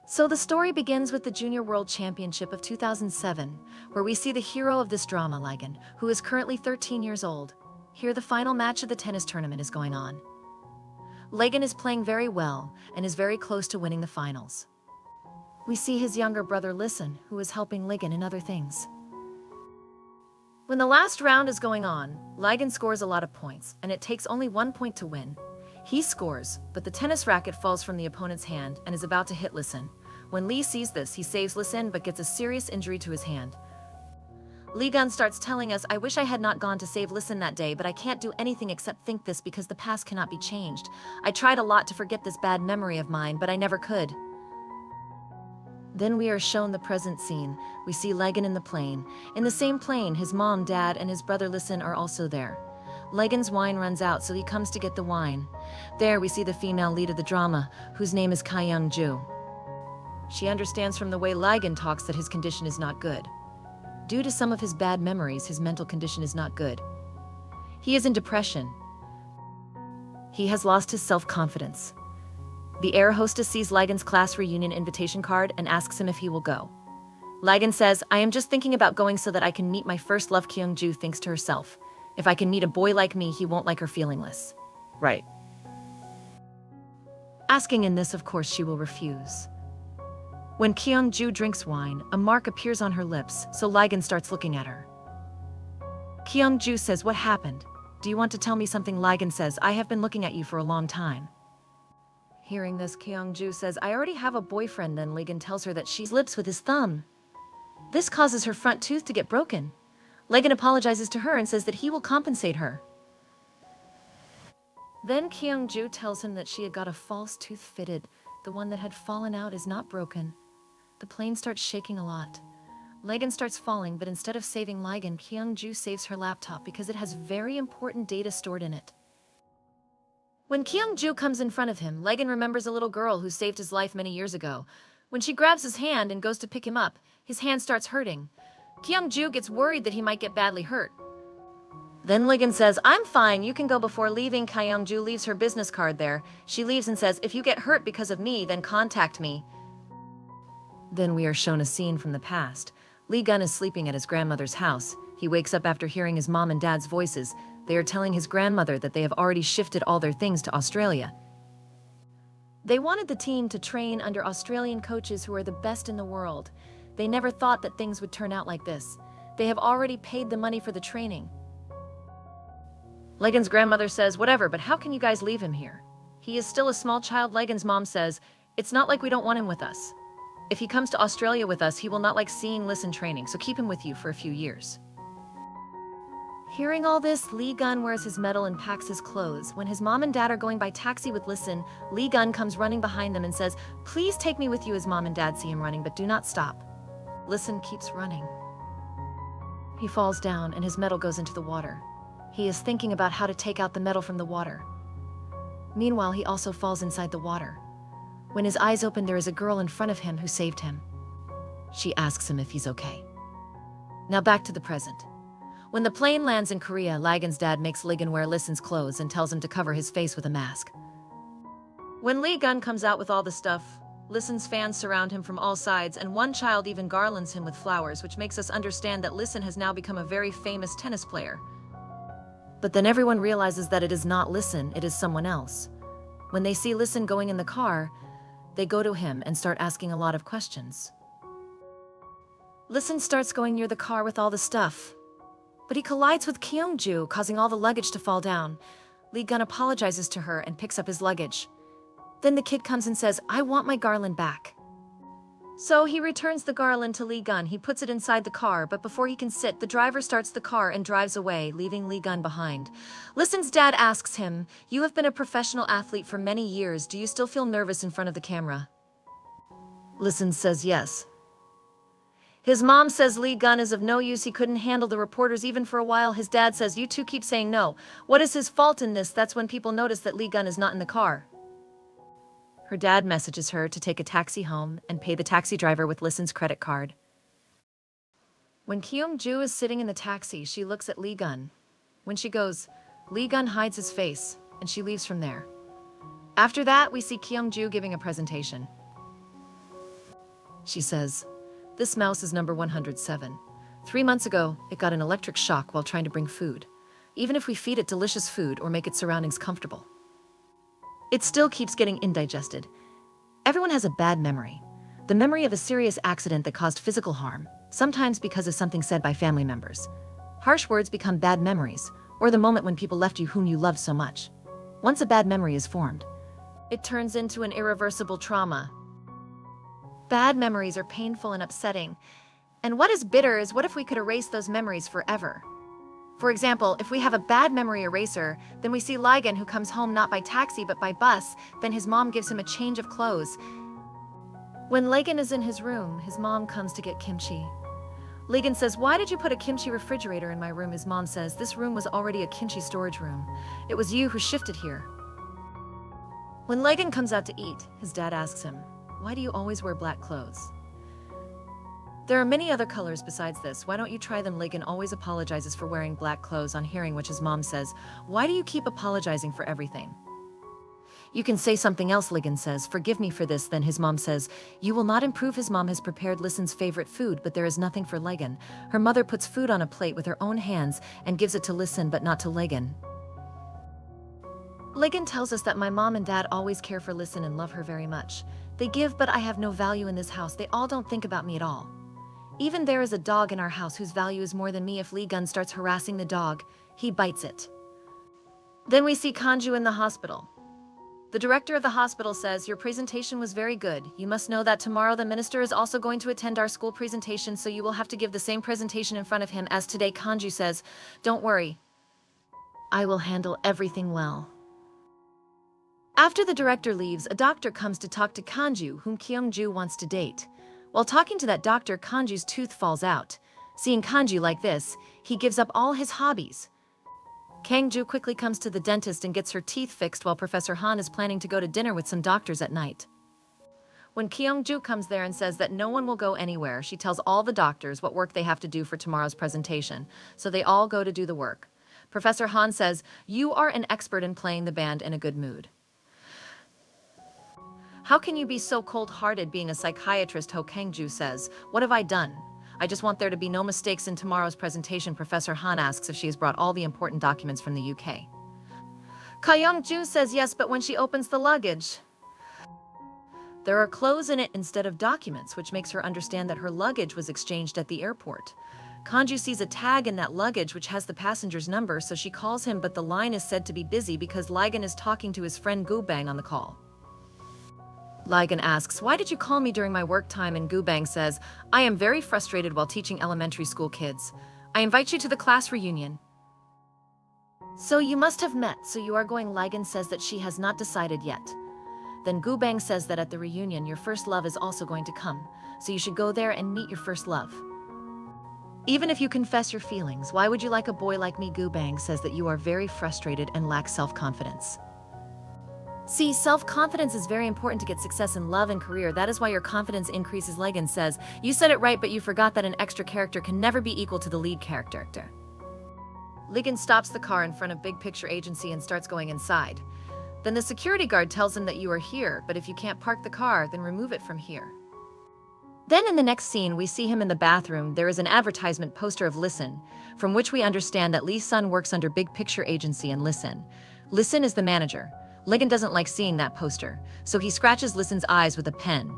So the story begins with the Junior World Championship of 2007, where we see the hero of this drama, Ligon, who is currently 13 years old. Here the final match of the tennis tournament is going on. Ligon is playing very well and is very close to winning the finals. We see his younger brother Listen, who is helping Ligon in other things. When the last round is going on, Ligon scores a lot of points, and it takes only 1 point to win. He scores, but the tennis racket falls from the opponent's hand and is about to hit Listen. When Lee sees this, he saves Listen but gets a serious injury to his hand. Ligon starts telling us, "I wish I had not gone to save Listen that day, but I can't do anything except think this because the past cannot be changed. I tried a lot to forget this bad memory of mine, but I never could." Then we are shown the present scene. We see Ligon in the plane. In the same plane, his mom, dad, and his brother Listen are also there. Ligon's wine runs out, so he comes to get the wine. There we see the female lead of the drama, whose name is Kyung-ju. She understands from the way Ligon talks that his condition is not good. Due to some of his bad memories, his mental condition is not good. He is in depression. He has lost his self-confidence. The air hostess sees Ligon's class reunion invitation card and asks him if he will go. Ligon says, "I am just thinking about going so that I can meet my first love." Kyung-ju thinks to herself, "If I can meet a boy like me, he won't like her feelingless." Right. Asking in this, of course, she will refuse. When Kyung-ju drinks wine, a mark appears on her lips, so Ligon starts looking at her. Kyung-ju says, "What happened? Do you want to tell me something?" Ligon says, "I have been looking at you for a long time." Hearing this, Kyung-ju says, "I already have a boyfriend." Then Ligon tells her that she lips with his thumb. This causes her front tooth to get broken. Ligon apologizes to her and says that he will compensate her. Then Kyung-ju tells him that she had got a false tooth fitted. The one that had fallen out is not broken. The plane starts shaking a lot. Ligon starts falling, but instead of saving Ligon, Kyung-ju saves her laptop because it has very important data stored in it. When Kyung-ju comes in front of him, Ligon remembers a little girl who saved his life many years ago. When she grabs his hand and goes to pick him up, his hand starts hurting. Kyung-ju gets worried that he might get badly hurt. Then Ligon says, "I'm fine, you can go." Before leaving, Kyung-ju leaves her business card there. She leaves and says, "If you get hurt because of me, then contact me." Then we are shown a scene from the past. Ligon is sleeping at his grandmother's house. He wakes up after hearing his mom and dad's voices. They are telling his grandmother that they have already shifted all their things to Australia. They wanted the team to train under Australian coaches who are the best in the world. They never thought that things would turn out like this. They have already paid the money for the training. Ligon's grandmother says, "Whatever, but how can you guys leave him here? He is still a small child." Ligon's mom says, "It's not like we don't want him with us. If he comes to Australia with us, he will not like seeing Listen training, so keep him with you for a few years." Hearing all this, Ligon wears his medal and packs his clothes. When his mom and dad are going by taxi with Listen, Ligon comes running behind them and says, "Please take me with you." His mom and dad see him running, but do not stop. Listen keeps running. He falls down and his medal goes into the water. He is thinking about how to take out the medal from the water. Meanwhile, he also falls inside the water. When his eyes open, there is a girl in front of him who saved him. She asks him if he's okay. Now back to the present. When the plane lands in Korea, Ligon's dad makes Ligon wear Listen's clothes and tells him to cover his face with a mask. When Ligon comes out with all the stuff, Listen's fans surround him from all sides, and one child even garlands him with flowers, which makes us understand that Listen has now become a very famous tennis player. But then everyone realizes that it is not Listen, it is someone else. When they see Listen going in the car, they go to him and start asking a lot of questions. Listen starts going near the car with all the stuff, but he collides with Kyung-ju, causing all the luggage to fall down. Ligon apologizes to her and picks up his luggage. Then the kid comes and says, "I want my garland back." So he returns the garland to Ligon. He puts it inside the car, but before he can sit, the driver starts the car and drives away, leaving Ligon behind. Listen's dad asks him, "You have been a professional athlete for many years. Do you still feel nervous in front of the camera?" Listen says yes. His mom says Ligon is of no use. He couldn't handle the reporters even for a while. His dad says, "You two keep saying no. What is his fault in this?" That's when people notice that Ligon is not in the car. Her dad messages her to take a taxi home and pay the taxi driver with Listen's credit card. When Kyung-ju is sitting in the taxi, she looks at Ligon. When she goes, Ligon hides his face, and she leaves from there. After that, we see Kyung-ju giving a presentation. She says, "This mouse is number 107. 3 months ago, it got an electric shock while trying to bring food. Even if we feed it delicious food or make its surroundings comfortable, it still keeps getting indigested. Everyone has a bad memory. The memory of a serious accident that caused physical harm, sometimes because of something said by family members. Harsh words become bad memories, or the moment when people left you whom you loved so much. Once a bad memory is formed, it turns into an irreversible trauma. Bad memories are painful and upsetting. And what is bitter is what if we could erase those memories forever? For example, if we have a bad memory eraser, then we see Ligon who comes home not by taxi but by bus, then his mom gives him a change of clothes. When Ligon is in his room, his mom comes to get kimchi. Ligon says, "Why did you put a kimchi refrigerator in my room?" His mom says, "This room was already a kimchi storage room. It was you who shifted here." When Ligon comes out to eat, his dad asks him, "Why do you always wear black clothes? There are many other colors besides this. Why don't you try them?" Ligon always apologizes for wearing black clothes, on hearing which his mom says, "Why do you keep apologizing for everything? You can say something else." Ligon says, "Forgive me for this." Then his mom says, "You will not improve." His mom has prepared Listen's favorite food, but there is nothing for Ligon. Her mother puts food on a plate with her own hands and gives it to Listen but not to Ligon. Ligon tells us that my mom and dad always care for Listen and love her very much. They give, but I have no value in this house. They all don't think about me at all. Even there is a dog in our house whose value is more than me. If Lee Gun starts harassing the dog, he bites it. Then we see Kanju in the hospital. The director of the hospital says, "Your presentation was very good. You must know that tomorrow the minister is also going to attend our school presentation, so you will have to give the same presentation in front of him as today." Kanju says, "Don't worry. I will handle everything well." After the director leaves, a doctor comes to talk to Kanju, whom Kyung-ju wants to date. While talking to that doctor, Kanju's tooth falls out. Seeing Kanju like this, he gives up all his hobbies. Kang-ju quickly comes to the dentist and gets her teeth fixed while Professor Han is planning to go to dinner with some doctors at night. When Kyung-ju comes there and says that no one will go anywhere, she tells all the doctors what work they have to do for tomorrow's presentation, so they all go to do the work. Professor Han says, "You are an expert in playing the band in a good mood. How can you be so cold-hearted being a psychiatrist?" Ho Kang-ju says, "What have I done? I just want there to be no mistakes in tomorrow's presentation." Professor Han asks if she has brought all the important documents from the UK. Kyung-ju says yes, but when she opens the luggage, there are clothes in it instead of documents, which makes her understand that her luggage was exchanged at the airport. Kanju sees a tag in that luggage which has the passenger's number, so she calls him, but the line is said to be busy because Ligon is talking to his friend Gu Bang on the call. Ligon asks, "Why did you call me during my work time?" And Gu Bang says, "I am very frustrated while teaching elementary school kids. I invite you to the class reunion. So you must have met, so you are going." Ligon says that she has not decided yet. Then Gu Bang says that at the reunion your first love is also going to come, so you should go there and meet your first love. Even if you confess your feelings, why would you like a boy like me? Gu Bang says that you are very frustrated and lack self-confidence. See, self-confidence is very important to get success in love and career. That is why your confidence increases. Ligon says, "You said it right, but you forgot that an extra character can never be equal to the lead character." Ligon stops the car in front of Big Picture Agency and starts going inside. Then the security guard tells him that you are here, but if you can't park the car, then remove it from here. Then in the next scene, we see him in the bathroom. There is an advertisement poster of Listen, from which we understand that Lee Sun works under Big Picture Agency and Listen. Listen is the manager. Ligon doesn't like seeing that poster, so he scratches Listen's eyes with a pen.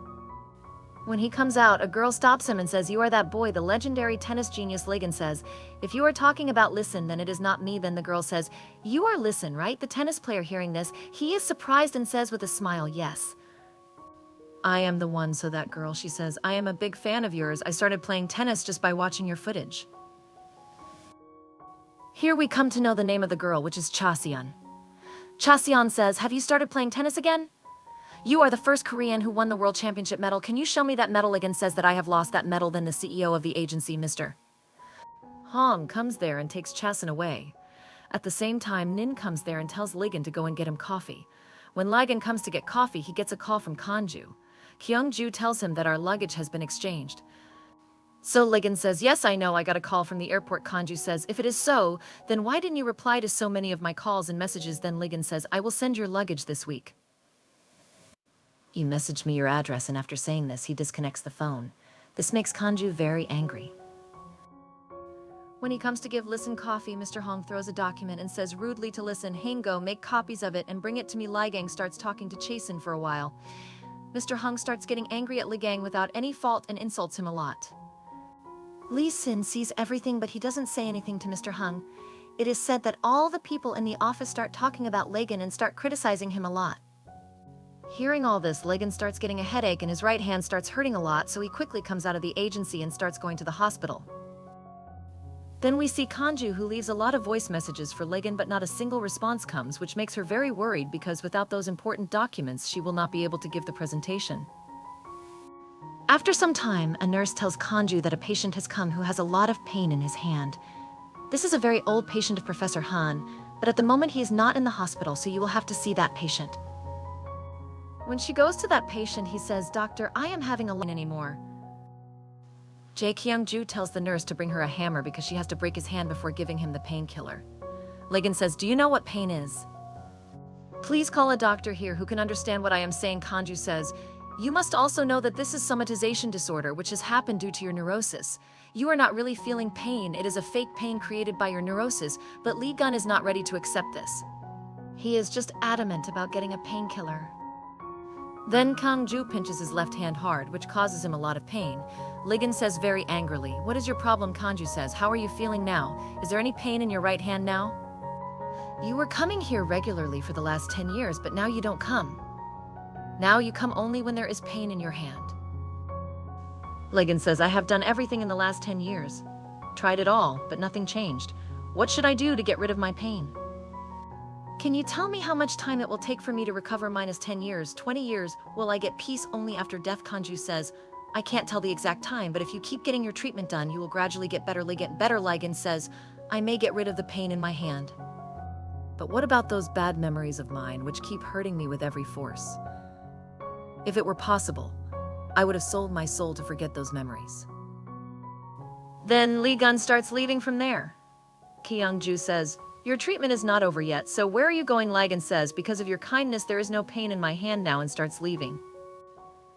When he comes out, a girl stops him and says, "You are that boy, the legendary tennis genius." Ligon says, "If you are talking about Listen, then it is not me." Then the girl says, "You are Listen, right?" The tennis player, hearing this, he is surprised and says with a smile, "Yes, I am the one." So that girl, she says, "I am a big fan of yours. I started playing tennis just by watching your footage." Here we come to know the name of the girl, which is Chaseon. Chaseon says, "Have you started playing tennis again? You are the first Korean who won the world championship medal. Can you show me that medal?" Ligon says that I have lost that medal. Then the CEO of the agency, Mr. Hong, comes there and takes Chaseon away. At the same time, Nin comes there and tells Ligon to go and get him coffee. When Ligon comes to get coffee, he gets a call from Kanju. Kyung-ju tells him that our luggage has been exchanged. So Ligon says, "Yes, I know, I got a call from the airport." Kanju says, "If it is so, then why didn't you reply to so many of my calls and messages?" Then Ligon says, "I will send your luggage this week." You messaged me your address, and after saying this, he disconnects the phone. This makes Kanju very angry. When he comes to give Listen coffee, Mr. Hong throws a document and says rudely to Listen, "Hango, make copies of it and bring it to me." Li Gang starts talking to Chasen for a while. Mr. Hung starts getting angry at Li Gang without any fault and insults him a lot. Li Sin sees everything, but he doesn't say anything to Mr. Hung. It is said that all the people in the office start talking about Legan and start criticizing him a lot. Hearing all this, Legan starts getting a headache and his right hand starts hurting a lot, so he quickly comes out of the agency and starts going to the hospital. Then we see Kanju, who leaves a lot of voice messages for Legan, but not a single response comes, which makes her very worried because without those important documents, she will not be able to give the presentation. After some time, a nurse tells Kanju that a patient has come who has a lot of pain in his hand. This is a very old patient of Professor Han, but at the moment he is not in the hospital, so you will have to see that patient. When she goes to that patient, he says, "Doctor, I am having a line anymore." Jae Kyung-ju tells the nurse to bring her a hammer because she has to break his hand before giving him the painkiller. Legan says, "Do you know what pain is? Please call a doctor here who can understand what I am saying." Kanju says, "You must also know that this is somatization disorder, which has happened due to your neurosis. You are not really feeling pain, it is a fake pain created by your neurosis," but Lee Gun is not ready to accept this. He is just adamant about getting a painkiller. Then Kang-ju pinches his left hand hard, which causes him a lot of pain. Ligon says very angrily, "What is your problem?" Kanju says, "How are you feeling now? Is there any pain in your right hand now? You were coming here regularly for the last 10 years, but now you don't come. Now you come only when there is pain in your hand." Ligon says, "I have done everything in the last 10 years. Tried it all, but nothing changed. What should I do to get rid of my pain? Can you tell me how much time it will take for me to recover? Minus 10 years, 20 years, will I get peace only after death?" Kanju says, "I can't tell the exact time, but if you keep getting your treatment done, you will gradually get better." Ligon says, "I may get rid of the pain in my hand. But what about those bad memories of mine which keep hurting me with every force? If it were possible, I would have sold my soul to forget those memories." Then Lee Gun starts leaving from there. Kyung-ju says, "Your treatment is not over yet, so where are you going?" Ligon says, "Because of your kindness there is no pain in my hand now," and starts leaving.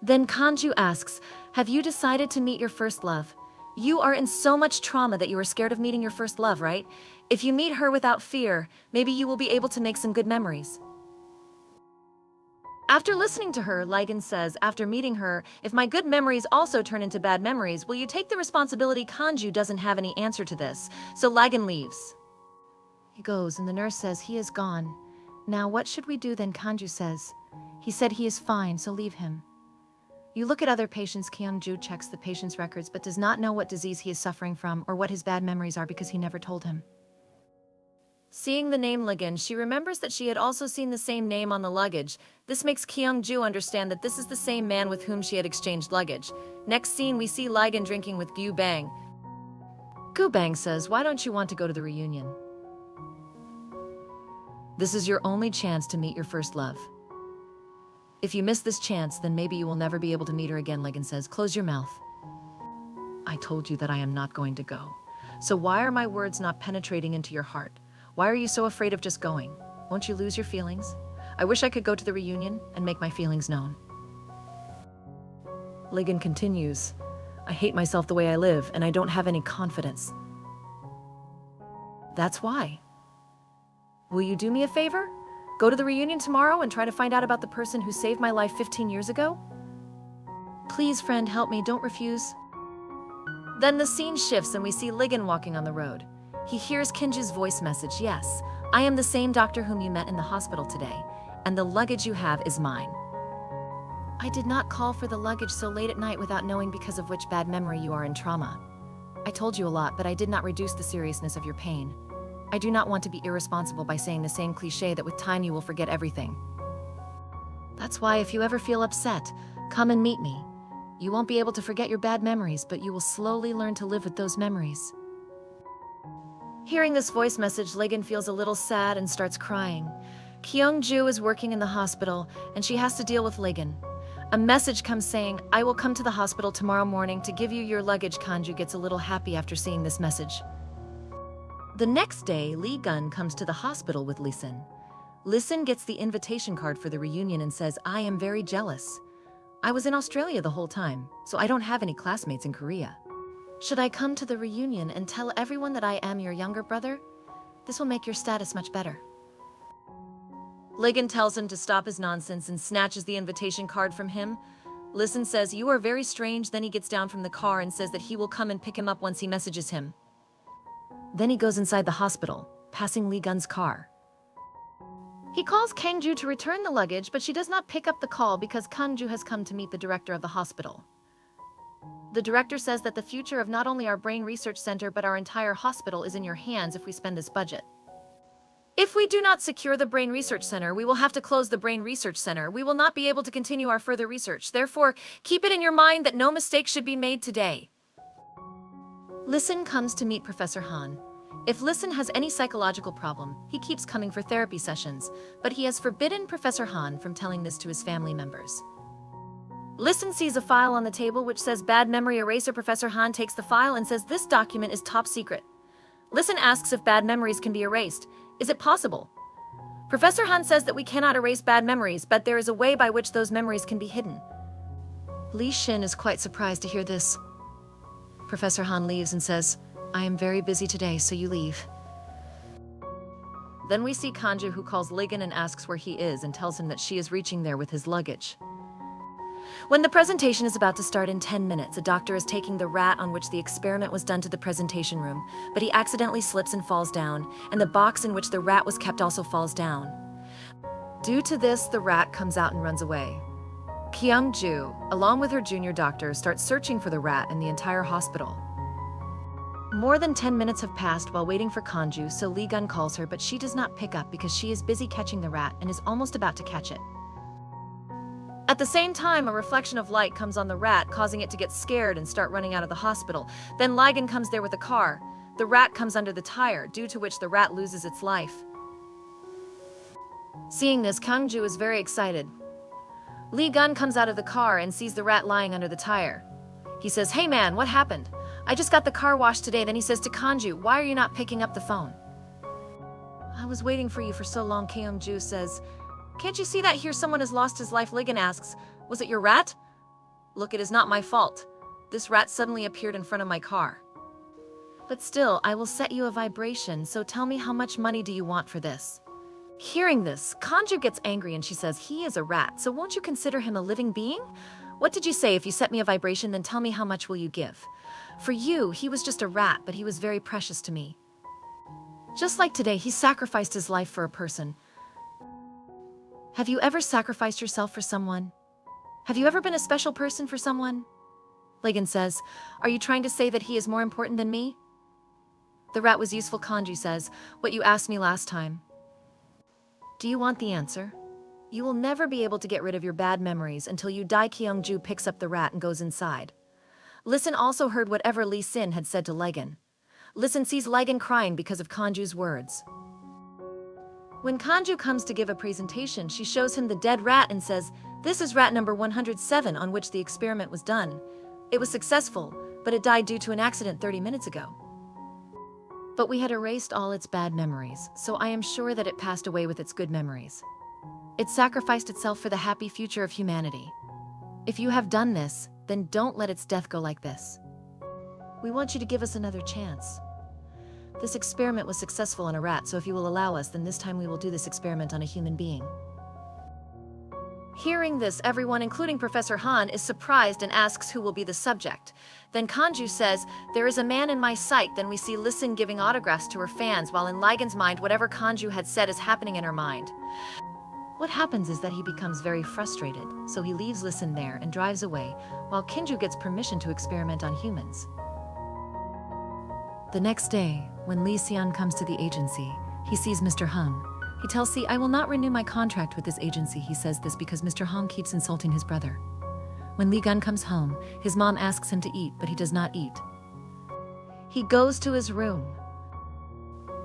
Then Kanju asks, "Have you decided to meet your first love? You are in so much trauma that you are scared of meeting your first love, right? If you meet her without fear, maybe you will be able to make some good memories." After listening to her, Ligon says, "After meeting her, if my good memories also turn into bad memories, will you take the responsibility?" Kanju doesn't have any answer to this, so Ligon leaves. He goes and the nurse says he is gone. "Now what should we do then?" Kanju says. "He said he is fine, so leave him." You look at other patients. Kyung-ju checks the patient's records but does not know what disease he is suffering from or what his bad memories are because he never told him. Seeing the name Ligon, she remembers that she had also seen the same name on the luggage. This makes Kyung-ju understand that this is the same man with whom she had exchanged luggage. Next scene, we see Ligon drinking with Gu Bang. Gu Bang says, "Why don't you want to go to the reunion? This is your only chance to meet your first love. If you miss this chance, then maybe you will never be able to meet her again." Ligon says, "Close your mouth. I told you that I am not going to go. So why are my words not penetrating into your heart? Why are you so afraid of just going? Won't you lose your feelings? I wish I could go to the reunion and make my feelings known." Ligon continues, "I hate myself the way I live, and I don't have any confidence. That's why. Will you do me a favor? Go to the reunion tomorrow and try to find out about the person who saved my life 15 years ago? Please, friend, help me, don't refuse." Then the scene shifts and we see Ligon walking on the road. He hears Kinju's voice message, "Yes, I am the same doctor whom you met in the hospital today, and the luggage you have is mine. I did not call for the luggage so late at night without knowing because of which bad memory you are in trauma. I told you a lot, but I did not reduce the seriousness of your pain. I do not want to be irresponsible by saying the same cliché that with time you will forget everything. That's why if you ever feel upset, come and meet me. You won't be able to forget your bad memories, but you will slowly learn to live with those memories." Hearing this voice message, Ligon feels a little sad and starts crying. Kyung-ju is working in the hospital, and she has to deal with Ligon. A message comes saying, "I will come to the hospital tomorrow morning to give you your luggage." Kanju gets a little happy after seeing this message. The next day, Lee Gun comes to the hospital with Lisin. Lisin gets the invitation card for the reunion and says, "I am very jealous. I was in Australia the whole time, so I don't have any classmates in Korea. Should I come to the reunion and tell everyone that I am your younger brother? This will make your status much better. Ligon tells him to stop his nonsense and snatches the invitation card from him. Listen says, "You are very strange." Then he gets down from the car and says that he will come and pick him up once he messages him. Then he goes inside the hospital, passing Lee Gun's car. He calls Kangju to return the luggage, but she does not pick up the call because Kangju has come to meet the director of the hospital. The director says that the future of not only our brain research center but our entire hospital is in your hands if we spend this budget. If we do not secure the brain research center, we will have to close the brain research center. We will not be able to continue our further research. Therefore, keep it in your mind that no mistake should be made today. Listen comes to meet Professor Han. If Listen has any psychological problem, he keeps coming for therapy sessions, but he has forbidden Professor Han from telling this to his family members. Listen sees a file on the table which says bad memory eraser. Professor Han takes the file and says this document is top secret. Listen asks if bad memories can be erased. Is it possible? Professor Han says that we cannot erase bad memories, but there is a way by which those memories can be hidden. Li Xin is quite surprised to hear this. Professor Han leaves and says, "I am very busy today, so you leave." Then we see Kangju, who calls Ligon and asks where he is and tells him that she is reaching there with his luggage. When the presentation is about to start in 10 minutes, a doctor is taking the rat on which the experiment was done to the presentation room, but he accidentally slips and falls down, and the box in which the rat was kept also falls down. Due to this, the rat comes out and runs away. Kyung-ju, along with her junior doctor, starts searching for the rat in the entire hospital. More than 10 minutes have passed while waiting for Kangju, so Lee Gun calls her, but she does not pick up because she is busy catching the rat and is almost about to catch it. At the same time, a reflection of light comes on the rat, causing it to get scared and start running out of the hospital. Then Ligon comes there with a car. The rat comes under the tire, due to which the rat loses its life. Seeing this, Kangju is very excited. Lee Gun comes out of the car and sees the rat lying under the tire. He says, "Hey man, what happened? I just got the car washed today." Then he says to Kangju, "Why are you not picking up the phone?" "I was waiting for you for so long," Kyung-ju says. "Can't you see that here someone has lost his life?" Ligon asks, "Was it your rat?" "Look, it is not my fault. This rat suddenly appeared in front of my car. But still, I will set you a vibration, so tell me, how much money do you want for this?" Hearing this, Kangju gets angry and she says, "He is a rat, so won't you consider him a living being? What did you say? If you set me a vibration, then tell me how much will you give? For you, he was just a rat, but he was very precious to me. Just like today, he sacrificed his life for a person. Have you ever sacrificed yourself for someone? Have you ever been a special person for someone?" Ligon says, "Are you trying to say that he is more important than me?" "The rat was useful," Kangju says, "what you asked me last time. Do you want the answer? You will never be able to get rid of your bad memories until you die." Kyung-ju picks up the rat and goes inside. Listen also heard whatever Lee Sin had said to Ligon. Listen sees Ligon crying because of Kangju's words. When Kangju comes to give a presentation, she shows him the dead rat and says, "This is rat number 107 on which the experiment was done. It was successful, but it died due to an accident 30 minutes ago. But we had erased all its bad memories, so I am sure that it passed away with its good memories. It sacrificed itself for the happy future of humanity. If you have done this, then don't let its death go like this. We want you to give us another chance. This experiment was successful on a rat, so if you will allow us, then this time we will do this experiment on a human being." Hearing this, everyone, including Professor Han, is surprised and asks who will be the subject. Then Kangju says, "There is a man in my sight." Then we see Listen giving autographs to her fans, while in Ligon's mind, whatever Kangju had said is happening in her mind. What happens is that he becomes very frustrated, so he leaves Listen there and drives away, while Kinju gets permission to experiment on humans. The next day, when Lee Xian comes to the agency, he sees Mr. Hung. He tells C, "I will not renew my contract with this agency." He says this because Mr. Hung keeps insulting his brother. When Lee Gun comes home, his mom asks him to eat, but he does not eat. He goes to his room.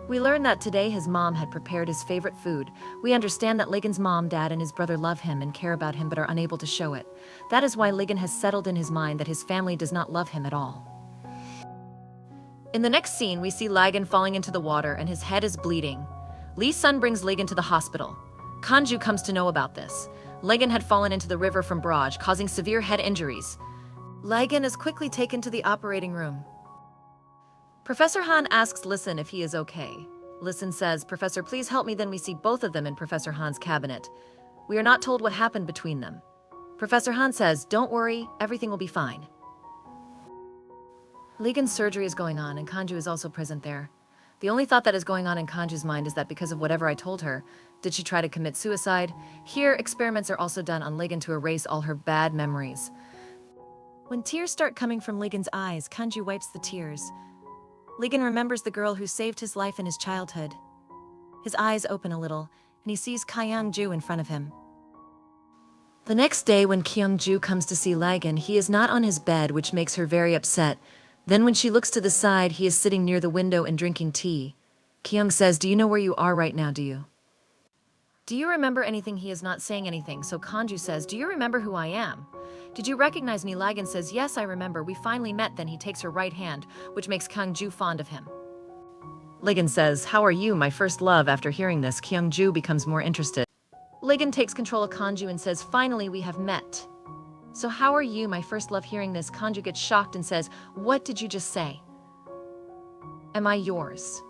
We learn that today his mom had prepared his favorite food. We understand that Ligon's mom, dad, and his brother love him and care about him but are unable to show it. That is why Ligon has settled in his mind that his family does not love him at all. In the next scene, we see Ligon falling into the water and his head is bleeding. Lee Sun brings Ligon to the hospital. Kangju comes to know about this. Legan had fallen into the river from barrage, causing severe head injuries. Legan is quickly taken to the operating room. Professor Han asks Listen if he is okay. Listen says, "Professor, please help me." Then we see both of them in Professor Han's cabinet. We are not told what happened between them. Professor Han says, "Don't worry, everything will be fine." Legan's surgery is going on, and Kanju is also present there. The only thought that is going on in Kanju's mind is that because of whatever I told her, did she try to commit suicide? Here, experiments are also done on Legan to erase all her bad memories. When tears start coming from Legan's eyes, Kanju wipes the tears. Legan remembers the girl who saved his life in his childhood. His eyes open a little, and he sees Kyung-ju in front of him. The next day, when Kyung-ju comes to see Legan, he is not on his bed, which makes her very upset. Then when she looks to the side, he is sitting near the window and drinking tea. Kyung says, "Do you know where you are right now, do you?" "Do you remember anything?" He is not saying anything, so Kanju says, "Do you remember who I am? Did you recognize me?" Legan says, "Yes, I remember. We finally met." Then he takes her right hand, which makes Kyung-ju fond of him. Legan says, "How are you, my first love?" After hearing this, Kyung-ju becomes more interested. Legan takes control of Kanju and says, "Finally, we have met. So how are you, my first love?" Hearing this, Kanju gets shocked and says, "What did you just say? Am I yours?"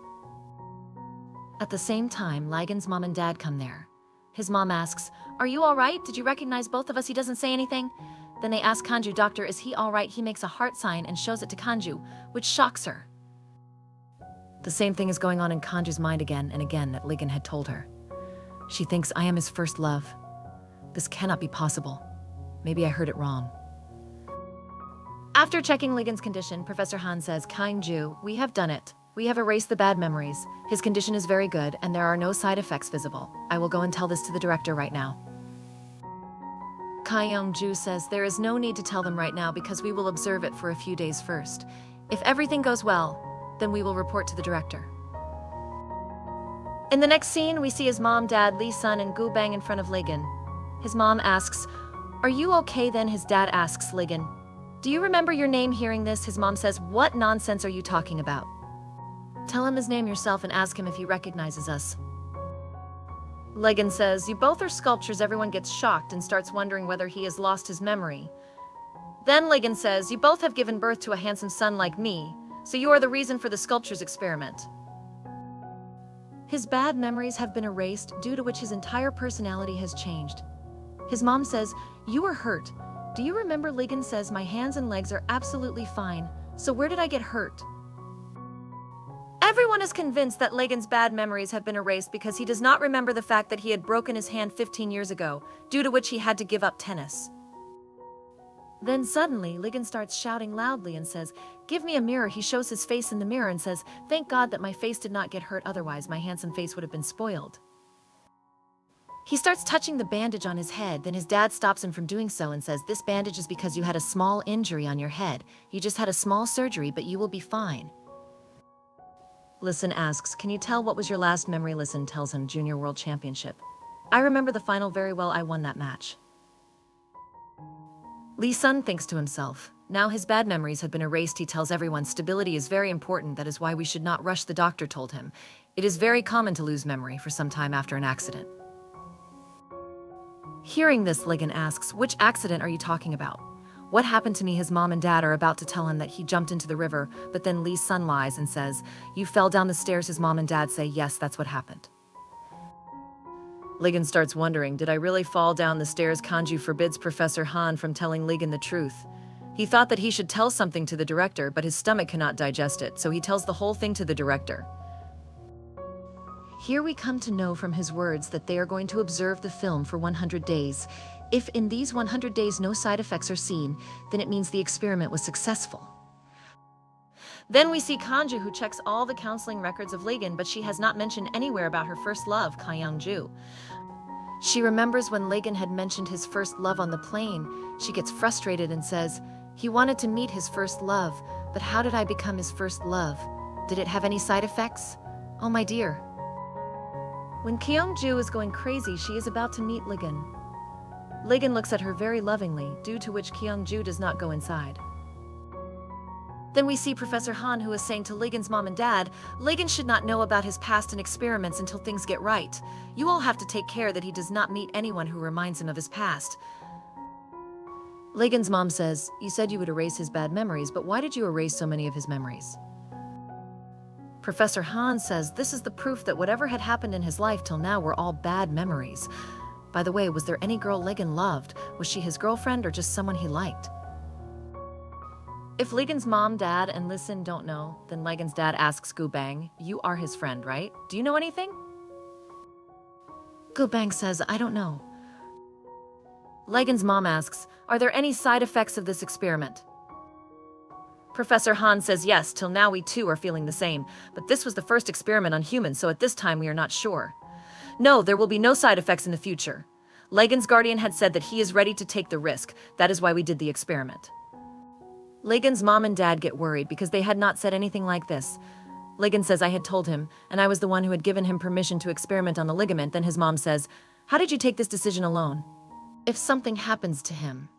At the same time, Legan's mom and dad come there. His mom asks, "Are you all right? Did you recognize both of us?" He doesn't say anything. Then they ask Kanju, "Doctor, is he all right?" He makes a heart sign and shows it to Kanju, which shocks her. The same thing is going on in Kanju's mind again and again that Legan had told her. She thinks, "I am his first love. This cannot be possible. Maybe I heard it wrong." After checking Legan's condition, Professor Han says, "Kyung-ju, we have done it. We have erased the bad memories. His condition is very good, and there are no side effects visible. I will go and tell this to the director right now." Kyung-ju says, "There is no need to tell them right now because we will observe it for a few days first. If everything goes well, then we will report to the director." In the next scene, we see his mom, dad, Lee Sun, and Gu Bang in front of Legan. His mom asks, "Are you okay?" Then his dad asks Legan, "Do you remember your name?" Hearing this, his mom says, "What nonsense are you talking about? Tell him his name yourself and ask him if he recognizes us." Legan says, "You both are sculptures." Everyone gets shocked and starts wondering whether he has lost his memory. Then Legan says, "You both have given birth to a handsome son like me, so you are the reason for the sculptures experiment." His bad memories have been erased, due to which his entire personality has changed. His mom says, "You are hurt. Do you remember?" Legan says, "My hands and legs are absolutely fine, so where did I get hurt?" Everyone is convinced that Legan's bad memories have been erased because he does not remember the fact that he had broken his hand 15 years ago, due to which he had to give up tennis. Then suddenly, Legan starts shouting loudly and says, "Give me a mirror." He shows his face in the mirror and says, "Thank God that my face did not get hurt, otherwise my handsome face would have been spoiled." He starts touching the bandage on his head, then his dad stops him from doing so and says, "This bandage is because you had a small injury on your head. You just had a small surgery, but you will be fine." Listen asks, "Can you tell what was your last memory?" Listen tells him, "Junior World Championship. I remember the final very well. I won that match." Lee Sun thinks to himself. Now his bad memories have been erased. He tells everyone stability is very important. That is why we should not rush. The doctor told him. It is very common to lose memory for some time after an accident. Hearing this, Legan asks, "Which accident are you talking about? What happened to me?" His mom and dad are about to tell him that he jumped into the river, but then Lee Sun lies and says, "You fell down the stairs." His mom and dad say, "Yes, that's what happened." Legan starts wondering, did I really fall down the stairs? Kanju forbids Professor Han from telling Legan the truth. He thought that he should tell something to the director, but his stomach cannot digest it, so he tells the whole thing to the director. Here we come to know from his words that they are going to observe the film for 100 days. If in these 100 days no side effects are seen, then it means the experiment was successful. Then we see Kanju, who checks all the counseling records of Legan, but she has not mentioned anywhere about her first love, Kyung-ju. She remembers when Legan had mentioned his first love on the plane. She gets frustrated and says, "He wanted to meet his first love, but how did I become his first love? Did it have any side effects? Oh my dear." When Kyung-ju is going crazy, she is about to meet Legan. Legan looks at her very lovingly, due to which Kyung-ju does not go inside. Then we see Professor Han, who is saying to Lagan's mom and dad, Lagan should not know about his past and experiments until things get right. You all have to take care that he does not meet anyone who reminds him of his past. Lagan's mom says, you said you would erase his bad memories, but why did you erase so many of his memories? Professor Han says this is the proof that whatever had happened in his life till now were all bad memories. By the way, was there any girl Lagan loved? Was she his girlfriend or just someone he liked? If Lagan's mom, dad, and Listen don't know, then Lagan's dad asks Gu Bang, you are his friend, right? Do you know anything? Gu Bang says, I don't know. Lagan's mom asks, are there any side effects of this experiment? Professor Han says yes, till now we too are feeling the same, but this was the first experiment on humans, so at this time we are not sure. No, there will be no side effects in the future. Lagan's guardian had said that he is ready to take the risk, that is why we did the experiment. Lagan's mom and dad get worried because they had not said anything like this. Lagan says I had told him, and I was the one who had given him permission to experiment on the ligament. Then his mom says, how did you take this decision alone? If something happens to him.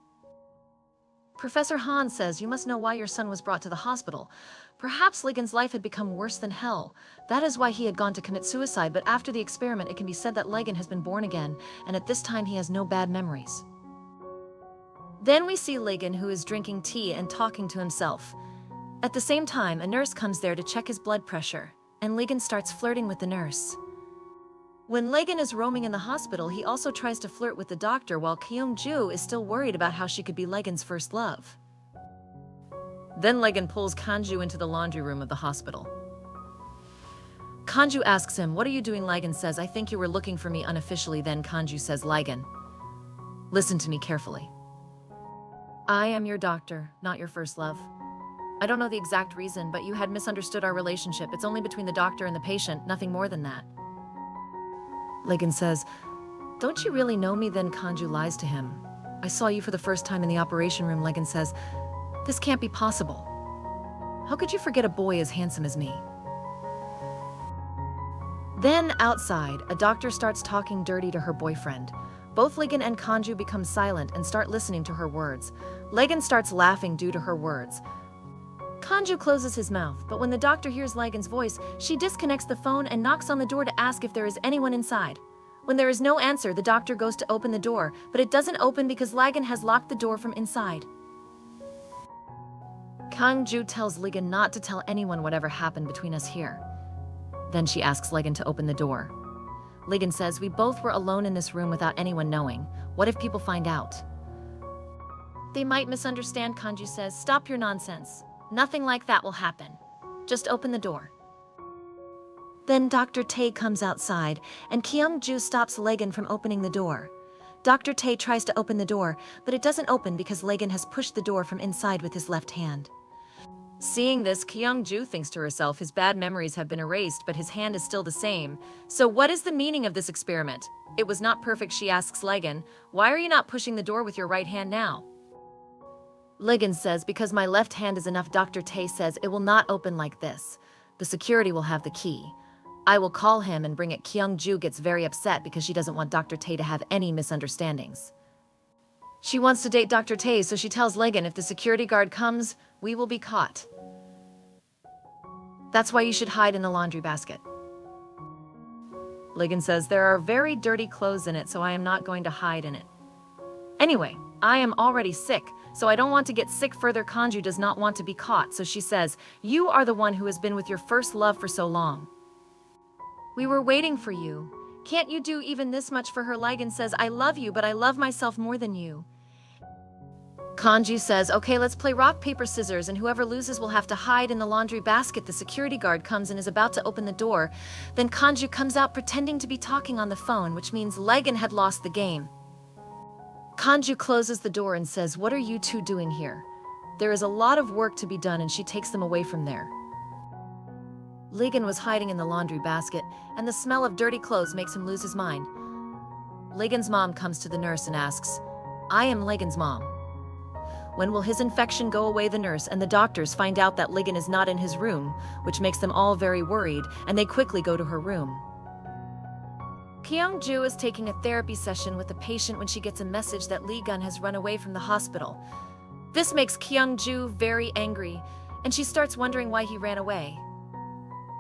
Professor Han says you must know why your son was brought to the hospital. Perhaps Lagan's life had become worse than hell. That is why he had gone to commit suicide, but after the experiment it can be said that Lagan has been born again, and at this time he has no bad memories. Then we see Lagan, who is drinking tea and talking to himself. At the same time, a nurse comes there to check his blood pressure, and Lagan starts flirting with the nurse. When Lagan is roaming in the hospital, he also tries to flirt with the doctor while Kyung-ju is still worried about how she could be Lagan's first love. Then Lagan pulls Kanju into the laundry room of the hospital. Kanju asks him, what are you doing? Lagan says, I think you were looking for me unofficially. Then Kanju says, Lagan, listen to me carefully. I am your doctor, not your first love. I don't know the exact reason, but you had misunderstood our relationship. It's only between the doctor and the patient, nothing more than that. Lagan says, don't you really know me? Then Kanju lies to him. I saw you for the first time in the operation room. Lagan says, this can't be possible. How could you forget a boy as handsome as me? Then outside, a doctor starts talking dirty to her boyfriend. Both Lagan and Kanju become silent and start listening to her words. Lagan starts laughing due to her words. Kanju closes his mouth, but when the doctor hears Lagan's voice, she disconnects the phone and knocks on the door to ask if there is anyone inside. When there is no answer, the doctor goes to open the door, but it doesn't open because Lagan has locked the door from inside. Kanju tells Lagan not to tell anyone whatever happened between us here. Then she asks Lagan to open the door. Lagan says, we both were alone in this room without anyone knowing. What if people find out? They might misunderstand. Kanju says, stop your nonsense. Nothing like that will happen. Just open the door. Then Dr. Tae comes outside, and Kyung-ju stops Lagan from opening the door. Dr. Tae tries to open the door, but it doesn't open because Lagan has pushed the door from inside with his left hand. Seeing this, Kyung-ju thinks to herself his bad memories have been erased, but his hand is still the same. So what is the meaning of this experiment? It was not perfect. She asks Lagan, why are you not pushing the door with your right hand now? Lagan says, because my left hand is enough. Dr. Tae says, it will not open like this. The security will have the key. I will call him and bring it. Kyung-ju gets very upset because she doesn't want Dr. Tae to have any misunderstandings. She wants to date Dr. Tae, so she tells Lagan, if the security guard comes, we will be caught. That's why you should hide in the laundry basket. Lagan says, there are very dirty clothes in it, so I am not going to hide in it. Anyway, I am already sick, so I don't want to get sick further. Kanju does not want to be caught, so she says, you are the one who has been with your first love for so long. We were waiting for you. Can't you do even this much for her? Lagan says, I love you, but I love myself more than you. Kanju says, okay, let's play rock, paper, scissors, and whoever loses will have to hide in the laundry basket. The security guard comes and is about to open the door. Then Kanju comes out pretending to be talking on the phone, which means Lagan had lost the game. Kanju closes the door and says, what are you two doing here? There is a lot of work to be done, and she takes them away from there. Lagan was hiding in the laundry basket, and the smell of dirty clothes makes him lose his mind. Lagan's mom comes to the nurse and asks, I am Lagan's mom. When will his infection go away? The nurse and the doctors find out that Lagan is not in his room, which makes them all very worried, and they quickly go to her room. Kyung-ju is taking a therapy session with the patient when she gets a message that Lee Gun has run away from the hospital. This makes Kyung-ju very angry, and she starts wondering why he ran away.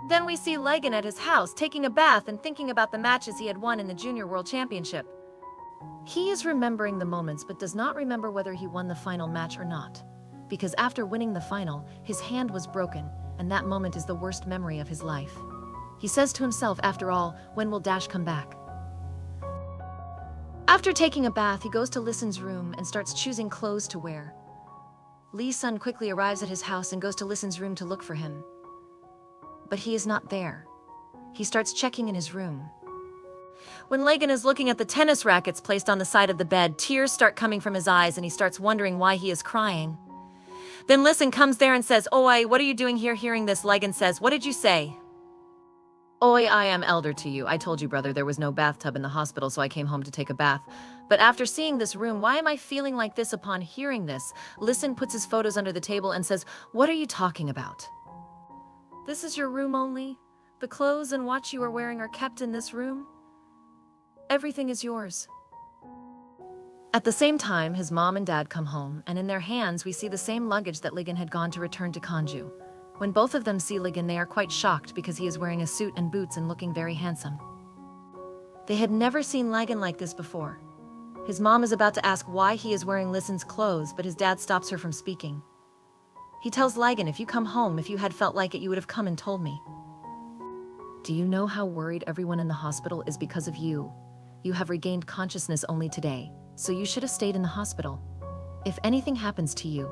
Then we see Legan at his house taking a bath and thinking about the matches he had won in the Junior World Championship. He is remembering the moments but does not remember whether he won the final match or not. Because after winning the final, his hand was broken, and that moment is the worst memory of his life. He says to himself, after all, when will Dash come back? After taking a bath, he goes to Listen's room and starts choosing clothes to wear. Lee's son quickly arrives at his house and goes to Listen's room to look for him. But he is not there. He starts checking in his room. When Legan is looking at the tennis rackets placed on the side of the bed, tears start coming from his eyes and he starts wondering why he is crying. Then Listen comes there and says, "Oi, what are you doing here?" Hearing this, Legan says, "What did you say?" "Oi, I am elder to you. I told you, brother, there was no bathtub in the hospital, so I came home to take a bath. But after seeing this room, why am I feeling like this?" Upon hearing this, Listen puts his photos under the table and says, "What are you talking about? This is your room only? The clothes and watch you are wearing are kept in this room? Everything is yours." At the same time, his mom and dad come home, and in their hands we see the same luggage that Ligan had gone to return to Kanju. When both of them see Ligan, they are quite shocked because he is wearing a suit and boots and looking very handsome. They had never seen Ligan like this before. His mom is about to ask why he is wearing Listen's clothes, but his dad stops her from speaking. He tells Ligan, "If you come home, if you had felt like it, you would have come and told me. Do you know how worried everyone in the hospital is because of you? You have regained consciousness only today, so you should have stayed in the hospital. If anything happens to you."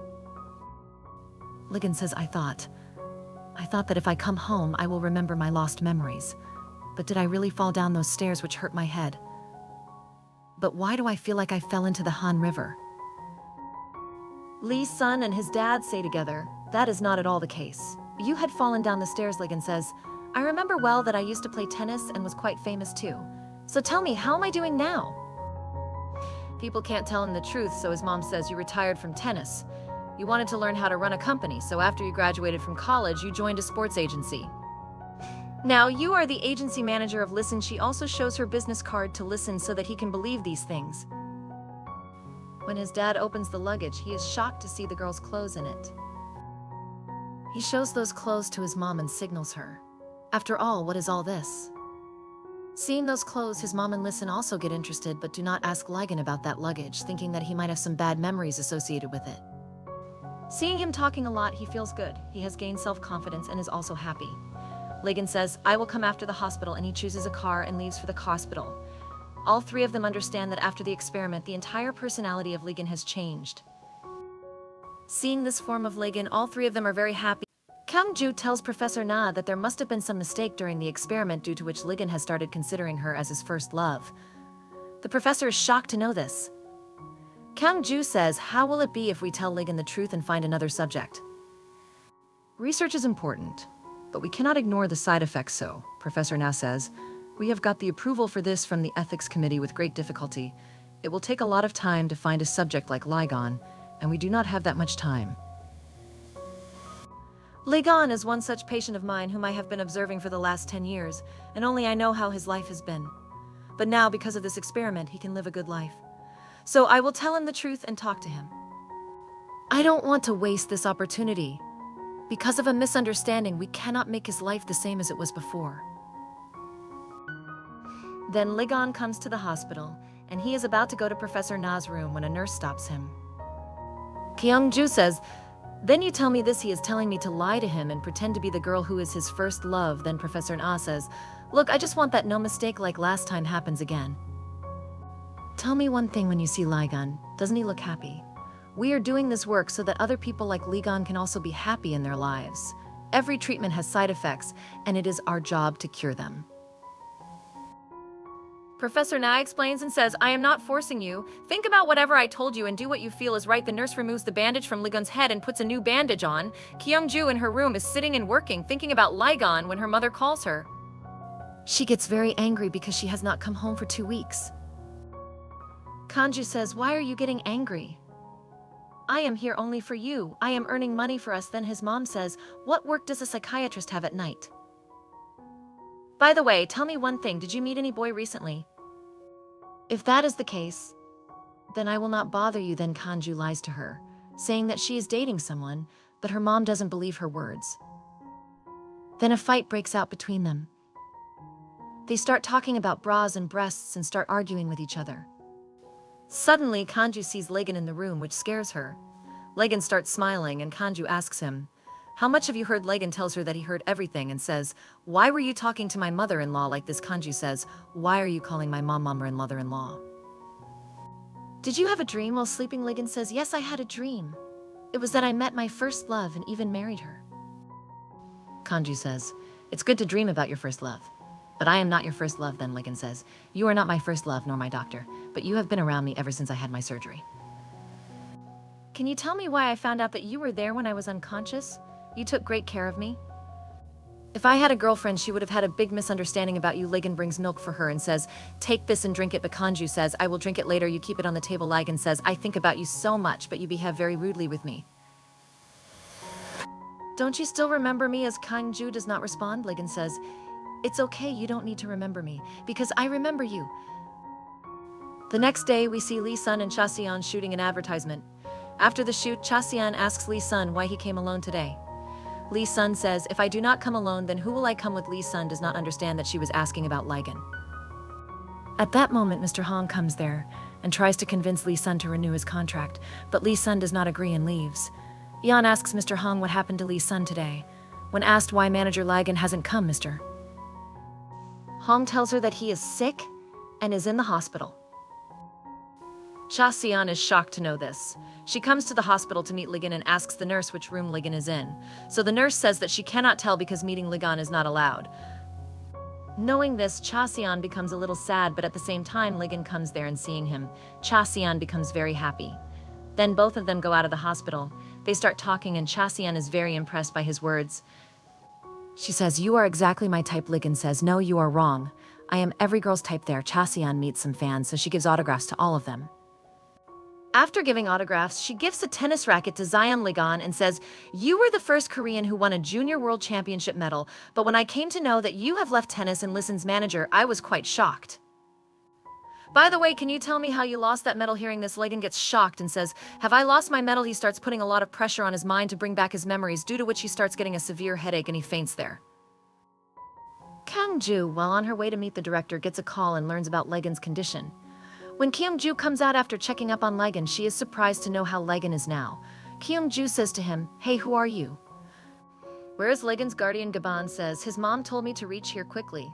Ligan says, I thought that if I come home, I will remember my lost memories. But did I really fall down those stairs which hurt my head? But why do I feel like I fell into the Han River?" Lee's son and his dad say together, "That is not at all the case. You had fallen down the stairs." Ligan says, "I remember well that I used to play tennis and was quite famous too. So tell me, how am I doing now?" People can't tell him the truth, so his mom says, "You retired from tennis. You wanted to learn how to run a company, so after you graduated from college, you joined a sports agency. Now you are the agency manager of Listen." She also shows her business card to Listen so that he can believe these things. When his dad opens the luggage, he is shocked to see the girl's clothes in it. He shows those clothes to his mom and signals her. After all, what is all this? Seeing those clothes, his mom and Listen also get interested but do not ask Ligan about that luggage, thinking that he might have some bad memories associated with it. Seeing him talking a lot, he feels good. He has gained self-confidence and is also happy. Ligan says, "I will come after the hospital," and he chooses a car and leaves for the hospital. All three of them understand that after the experiment, the entire personality of Ligan has changed. Seeing this form of Ligan, all three of them are very happy. Kyung-ju tells Professor Na that there must have been some mistake during the experiment due to which Ligan has started considering her as his first love. The professor is shocked to know this. Kyung-ju says, "How will it be if we tell Ligan the truth and find another subject?" "Research is important, but we cannot ignore the side effects, so," Professor Na says, "we have got the approval for this from the ethics committee with great difficulty. It will take a lot of time to find a subject like Ligon, and we do not have that much time." Ligon is one such patient of mine whom I have been observing for the last 10 years, and only I know how his life has been. But now, because of this experiment, he can live a good life. So I will tell him the truth and talk to him. I don't want to waste this opportunity. Because of a misunderstanding, we cannot make his life the same as it was before. Then Ligon comes to the hospital, and he is about to go to Professor Na's room when a nurse stops him. Kyung-ju says, "Then you tell me this, he is telling me to lie to him and pretend to be the girl who is his first love." Then Professor Na says, "Look, I just want that no mistake like last time happens again. Tell me one thing, when you see Ligon, doesn't he look happy? We are doing this work so that other people like Ligon can also be happy in their lives. Every treatment has side effects, and it is our job to cure them." Professor Na explains and says, "I am not forcing you. Think about whatever I told you and do what you feel is right." The nurse removes the bandage from Ligon's head and puts a new bandage on. Kyung-ju in her room is sitting and working, thinking about Ligon when her mother calls her. She gets very angry because she has not come home for 2 weeks. Kanju says, "Why are you getting angry? I am here only for you. I am earning money for us." Then his mom says, "What work does a psychiatrist have at night? By the way, tell me one thing, did you meet any boy recently? If that is the case, then I will not bother you." Then Kanju lies to her, saying that she is dating someone, but her mom doesn't believe her words. Then a fight breaks out between them. They start talking about bras and breasts and start arguing with each other. Suddenly, Kanju sees Legan in the room, which scares her. Legan starts smiling and Kanju asks him, "How much have you heard?" Legan tells her that he heard everything and says, "Why were you talking to my mother-in-law like this?" Kanju says, "Why are you calling my mom mother-in-law?" "Did you have a dream while sleeping?" Legan says, "Yes, I had a dream. It was that I met my first love and even married her." Kanju says, "It's good to dream about your first love. But I am not your first love." Then Legan says, "You are not my first love nor my doctor, but you have been around me ever since I had my surgery. Can you tell me why I found out that you were there when I was unconscious? You took great care of me." "If I had a girlfriend, she would have had a big misunderstanding about you." Legan brings milk for her and says, "Take this and drink it." But Kanju says, "I will drink it later. You keep it on the table." Legan says, "I think about you so much, but you behave very rudely with me. Don't you still remember me?" As Kanju does not respond, Legan says, "It's okay, you don't need to remember me, because I remember you." The next day, we see Lee Sun and Cha Xian shooting an advertisement. After the shoot, Cha Xian asks Lee Sun why he came alone today. Lee Sun says, "If I do not come alone, then who will I come with?" Lee Sun does not understand that she was asking about Legan. At that moment, Mr. Hong comes there and tries to convince Lee Sun to renew his contract, but Lee Sun does not agree and leaves. Yan asks Mr. Hong what happened to Lee Sun today. When asked why manager Legan hasn't come, Mr. Hong tells her that he is sick and is in the hospital. Cha Xian is shocked to know this. She comes to the hospital to meet Legan and asks the nurse which room Legan is in. So the nurse says that she cannot tell because meeting Legan is not allowed. Knowing this, Cha Xian becomes a little sad, but at the same time Legan comes there and seeing him, Cha Xian becomes very happy. Then both of them go out of the hospital. They start talking and Cha Xian is very impressed by his words. She says, "You are exactly my type." Legan says, "No, you are wrong. I am every girl's type." There, Cha Xian meets some fans, so she gives autographs to all of them. After giving autographs, she gives a tennis racket to Zion Legan and says, "You were the first Korean who won a junior world championship medal, but when I came to know that you have left tennis and Lisan's manager, I was quite shocked. By the way, can you tell me how you lost that medal?" Hearing this, Legan gets shocked and says, "Have I lost my medal?" He starts putting a lot of pressure on his mind to bring back his memories, due to which he starts getting a severe headache and he faints there. Kyung-ju, while on her way to meet the director, gets a call and learns about Legan's condition. When Kyung-ju comes out after checking up on Legan, she is surprised to know how Legan is now. Kyung-ju says to him, "Hey, who are you?" Whereas Legan's guardian Gaban says, "His mom told me to reach here quickly.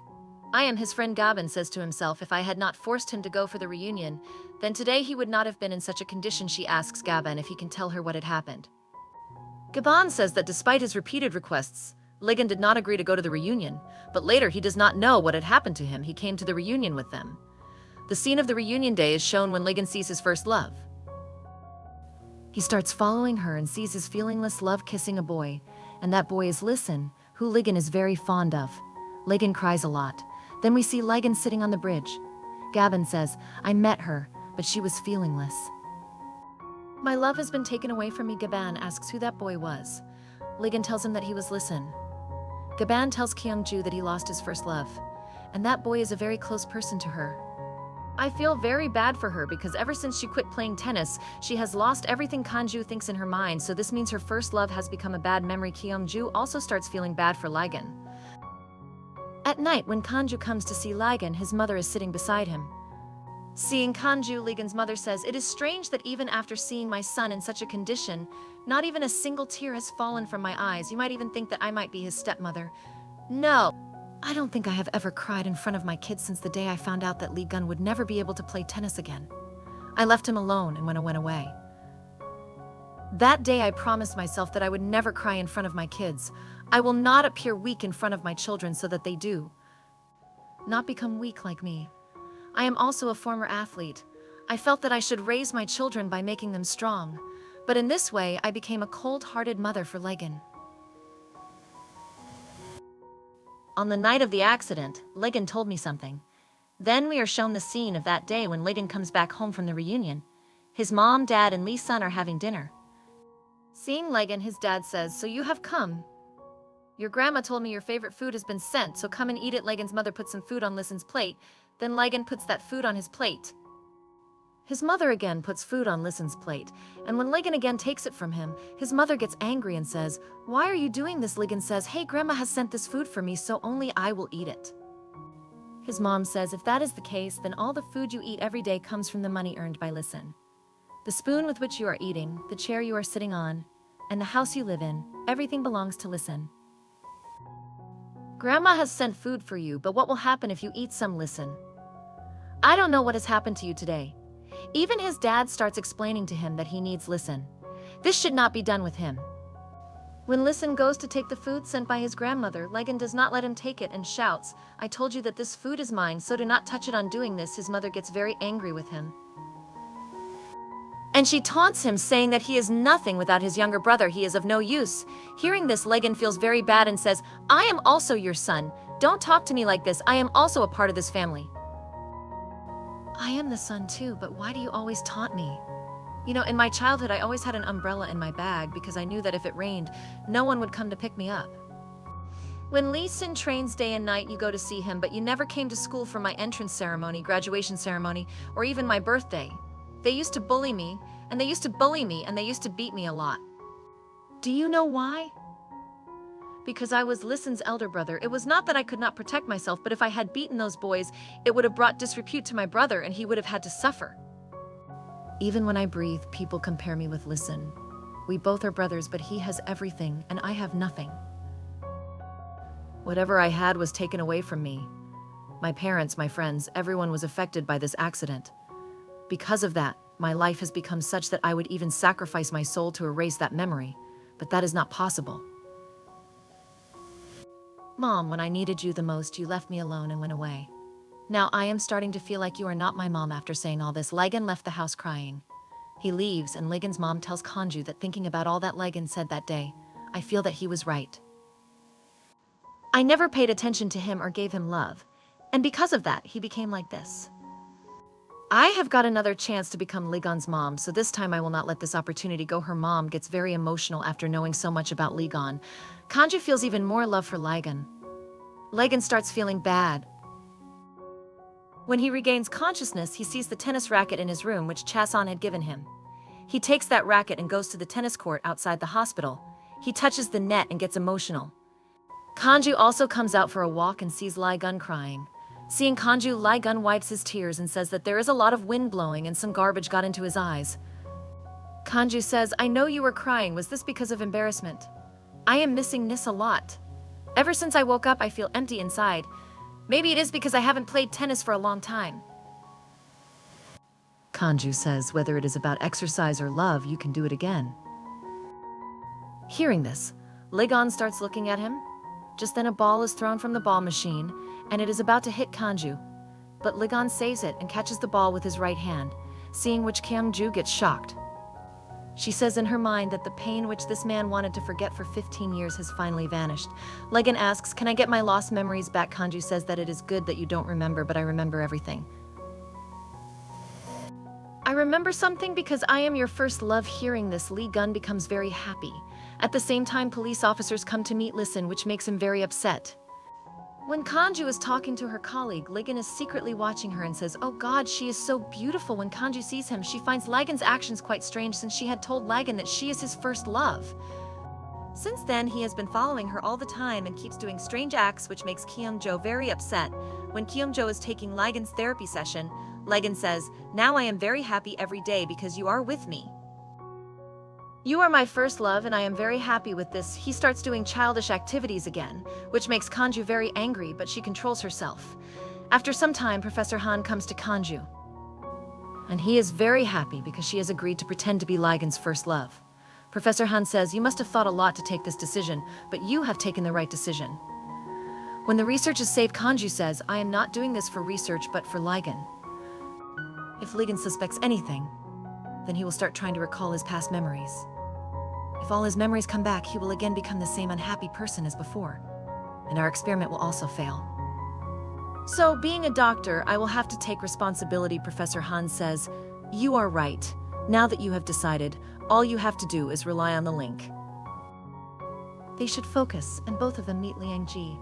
I am his friend." Gaban says to himself, "If I had not forced him to go for the reunion, then today he would not have been in such a condition." She asks Gaban if he can tell her what had happened. Gaban says that despite his repeated requests, Legan did not agree to go to the reunion, but later he does not know what had happened to him. He came to the reunion with them. The scene of the reunion day is shown when Legan sees his first love. He starts following her and sees his feelingless love kissing a boy, and that boy is Lisan, who Legan is very fond of. Legan cries a lot. Then we see Legan sitting on the bridge. Gaban says, "I met her, but she was feelingless. My love has been taken away from me." Gaban asks who that boy was. Legan tells him that he was Lisan. Gaban tells Kyung-ju that he lost his first love, and that boy is a very close person to her. "I feel very bad for her because ever since she quit playing tennis, she has lost everything." Kanju thinks in her mind, so this means her first love has become a bad memory. Kyung-ju also starts feeling bad for Legan. At night, when Kanju comes to see Legan, his mother is sitting beside him. Seeing Kanju, Legan's mother says, "It is strange that even after seeing my son in such a condition, not even a single tear has fallen from my eyes. You might even think that I might be his stepmother. No, I don't think I have ever cried in front of my kids since the day I found out that Legan would never be able to play tennis again. I left him alone and when I went away. That day I promised myself that I would never cry in front of my kids. I will not appear weak in front of my children so that they do not become weak like me. I am also a former athlete. I felt that I should raise my children by making them strong. But in this way, I became a cold-hearted mother for Legan." On the night of the accident, Legan told me something. Then we are shown the scene of that day when Legan comes back home from the reunion. His mom, dad, and Lee Sun are having dinner. Seeing Legan, his dad says, "So you have come. Your grandma told me your favorite food has been sent, so come and eat it." Legan's mother puts some food on Lisan's plate. Then Legan puts that food on his plate. His mother again puts food on Listen's plate, and when Ligon again takes it from him, his mother gets angry and says, "Why are you doing this?" Ligon says, "Hey, Grandma has sent this food for me, so only I will eat it." His mom says, "If that is the case, then all the food you eat every day comes from the money earned by Listen. The spoon with which you are eating, the chair you are sitting on, and the house you live in, everything belongs to Listen. Grandma has sent food for you, but what will happen if you eat some, Listen? I don't know what has happened to you today." Even his dad starts explaining to him that he needs Listen. This should not be done with him. When Listen goes to take the food sent by his grandmother, Ligon does not let him take it and shouts, "I told you that this food is mine, so do not touch it." On doing this, his mother gets very angry with him. And she taunts him, saying that he is nothing without his younger brother, he is of no use. Hearing this, Ligon feels very bad and says, "I am also your son. Don't talk to me like this. I am also a part of this family." "I am the son too, but why do you always taunt me? You know, in my childhood, I always had an umbrella in my bag because I knew that if it rained, no one would come to pick me up. When Lee Sin trains day and night, you go to see him, but you never came to school for my entrance ceremony, graduation ceremony, or even my birthday. They used to bully me, and they used to bully me, and they used to beat me a lot. Do you know why? Because I was Listen's elder brother. It was not that I could not protect myself, but if I had beaten those boys, it would have brought disrepute to my brother, and he would have had to suffer. Even when I breathe, people compare me with Listen. We both are brothers, but he has everything, and I have nothing. Whatever I had was taken away from me. My parents, my friends, everyone was affected by this accident. Because of that, my life has become such that I would even sacrifice my soul to erase that memory, but that is not possible. Mom, when I needed you the most, you left me alone and went away. Now I am starting to feel like you are not my mom." After saying all this, Ligon left the house crying. He leaves, and Ligon's mom tells Kanju that thinking about all that Ligon said that day, I feel that he was right. I never paid attention to him or gave him love, and because of that, he became like this. I have got another chance to become Ligon's mom, so this time I will not let this opportunity go. Her mom gets very emotional after knowing so much about Ligon. Kanju feels even more love for Ligon. Ligon starts feeling bad. When he regains consciousness, he sees the tennis racket in his room which Chason had given him. He takes that racket and goes to the tennis court outside the hospital. He touches the net and gets emotional. Kanju also comes out for a walk and sees Ligon crying. Seeing Kanju, Ligon wipes his tears and says that there is a lot of wind blowing and some garbage got into his eyes. Kanju says, "I know you were crying. Was this because of embarrassment? I am missing Nis a lot. Ever since I woke up, I feel empty inside. Maybe it is because I haven't played tennis for a long time." Kanju says, "Whether it is about exercise or love, you can do it again." Hearing this, Ligon starts looking at him. Just then a ball is thrown from the ball machine, and it is about to hit Kanju. But Ligon saves it and catches the ball with his right hand, seeing which Kyungju gets shocked. She says in her mind that the pain which this man wanted to forget for 15 years has finally vanished. Ligon asks, "Can I get my lost memories back?" Kanju says that it is good that you don't remember, but I remember everything. "I remember something because I am your first love." Hearing this, Ligon becomes very happy. At the same time, police officers come to meet Listen, which makes him very upset. When Kanju is talking to her colleague, Ligon is secretly watching her and says, "Oh God, she is so beautiful." When Kanju sees him, she finds Ligon's actions quite strange since she had told Ligon that she is his first love. Since then, he has been following her all the time and keeps doing strange acts, which makes Kyungjo very upset. When Kyungjo is taking Ligon's therapy session, Ligon says, "Now I am very happy every day because you are with me. You are my first love and I am very happy with this." He starts doing childish activities again, which makes Kanju very angry, but she controls herself. After some time, Professor Han comes to Kanju. And he is very happy because she has agreed to pretend to be Ligon's first love. Professor Han says, "You must have thought a lot to take this decision, but you have taken the right decision." When the research is saved, Kanju says, "I am not doing this for research, but for Ligon. If Ligon suspects anything, then he will start trying to recall his past memories. If all his memories come back, he will again become the same unhappy person as before, and our experiment will also fail. So, being a doctor, I will have to take responsibility." Professor Han says, "You are right. Now that you have decided, all you have to do is rely on the link." They should focus, and both of them meet Liang Ji.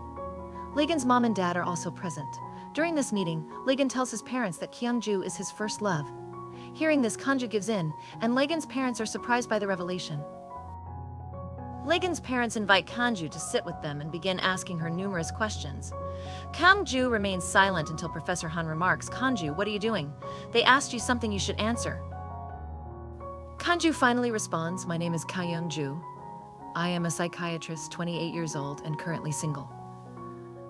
Ligon's mom and dad are also present. During this meeting, Ligon tells his parents that Kyungju is his first love. Hearing this, Kanju gives in, and Lagan's parents are surprised by the revelation. Lagan's parents invite Kanju to sit with them and begin asking her numerous questions. Kanju remains silent until Professor Han remarks, "Kanju, what are you doing? They asked you something you should answer." Kanju finally responds, "My name is Kyung-ju. I am a psychiatrist, 28 years old, and currently single.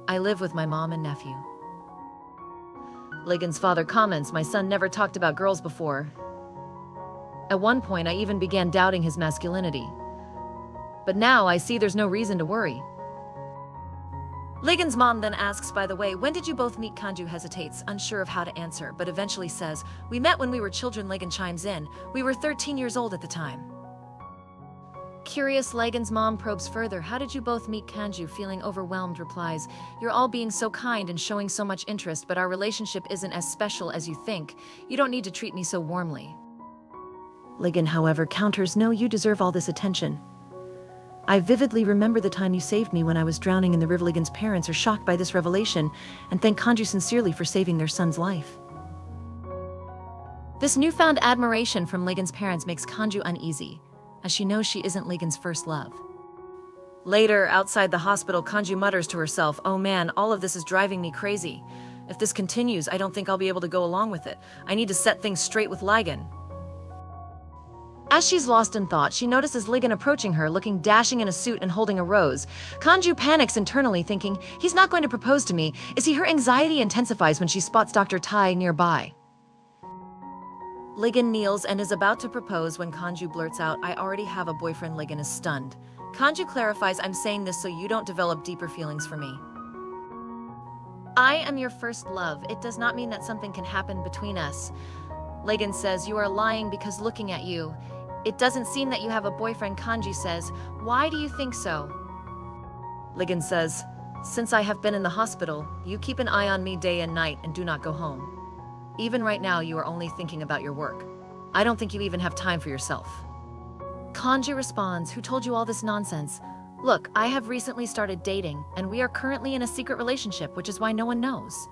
I live with my mom and nephew." Lagan's father comments, "My son never talked about girls before. At one point, I even began doubting his masculinity. But now I see there's no reason to worry." Lagan's mom then asks, "By the way, when did you both meet?" Kanju hesitates, unsure of how to answer, but eventually says, "We met when we were children." Lagan chimes in, "We were 13 years old at the time." Curious, Lagan's mom probes further, "How did you both meet?" Kanju, feeling overwhelmed, replies, "You're all being so kind and showing so much interest, but our relationship isn't as special as you think. You don't need to treat me so warmly." Lagan, however, counters, "No, you deserve all this attention. I vividly remember the time you saved me when I was drowning in the river." Lagan's parents are shocked by this revelation and thank Kanju sincerely for saving their son's life. This newfound admiration from Lagan's parents makes Kanju uneasy, as she knows she isn't Lagan's first love. Later, outside the hospital, Kanju mutters to herself, "Oh man, all of this is driving me crazy. If this continues, I don't think I'll be able to go along with it. I need to set things straight with Lagan." As she's lost in thought, she notices Lagan approaching her, looking dashing in a suit and holding a rose. Kanju panics internally, thinking, "He's not going to propose to me." Her anxiety intensifies when she spots Dr. Tai nearby. Lagan kneels and is about to propose when Kanju blurts out, "I already have a boyfriend." Lagan is stunned. Kanju clarifies, "I'm saying this so you don't develop deeper feelings for me. I am your first love. It does not mean that something can happen between us." Lagan says, "You are lying because looking at you, it doesn't seem that you have a boyfriend." Kanju says, "Why do you think so?" Lagan says, "Since I have been in the hospital, you keep an eye on me day and night and do not go home. Even right now, you are only thinking about your work. I don't think you even have time for yourself." Kanju responds, "Who told you all this nonsense? Look, I have recently started dating, and we are currently in a secret relationship, which is why no one knows."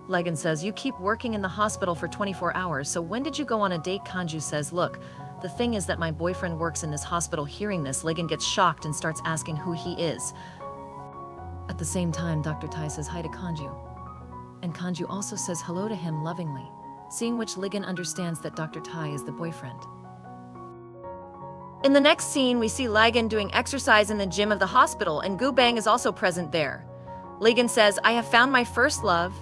Lagan says, "You keep working in the hospital for 24 hours, so when did you go on a date?" Kanju says, "Look, the thing is that my boyfriend works in this hospital." Hearing this, Lagan gets shocked and starts asking who he is. At the same time, Dr. Tai says hi to Kanju, and Kanju also says hello to him lovingly, seeing which Lagan understands that Dr. Tai is the boyfriend. In the next scene, we see Lagan doing exercise in the gym of the hospital, and Gu Bang is also present there. Lagan says, "I have found my first love,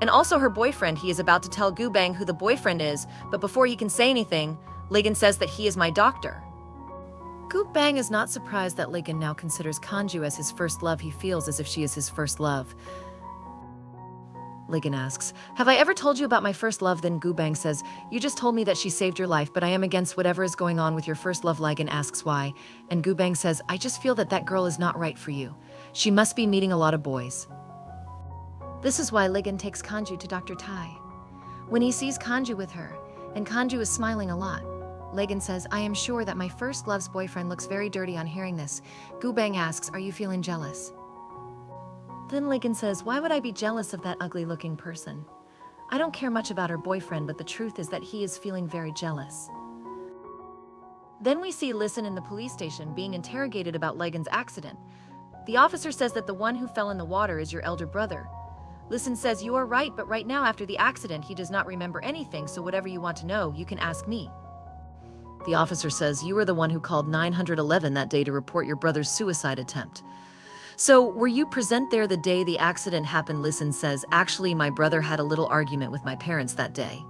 and also her boyfriend." He is about to tell Gu Bang who the boyfriend is, but before he can say anything, Lagan says that he is my doctor. Gu Bang is not surprised that Lagan now considers Kanju as his first love. He feels as if she is his first love. Lagan asks, "Have I ever told you about my first love?" Then Gu Bang says, "You just told me that she saved your life, but I am against whatever is going on with your first love." Lagan asks why, and Gu Bang says, "I just feel that that girl is not right for you. She must be meeting a lot of boys." This is why Lagan takes Kanju to Dr. Tai. When he sees Kanju with her, and Kanju is smiling a lot, Lagan says, "I am sure that my first love's boyfriend looks very dirty." On hearing this, Gu Bang asks, "Are you feeling jealous?" Then Lagan says, "Why would I be jealous of that ugly-looking person? I don't care much about her boyfriend, but the truth is that he is feeling very jealous." Then we see Listen in the police station being interrogated about Lagan's accident. The officer says that the one who fell in the water is your elder brother. Listen says, "You are right, but right now after the accident he does not remember anything, so whatever you want to know, you can ask me." The officer says, "You were the one who called 911 that day to report your brother's suicide attempt. So, were you present there the day the accident happened?" Listen says, "Actually, my brother had a little argument with my parents that day.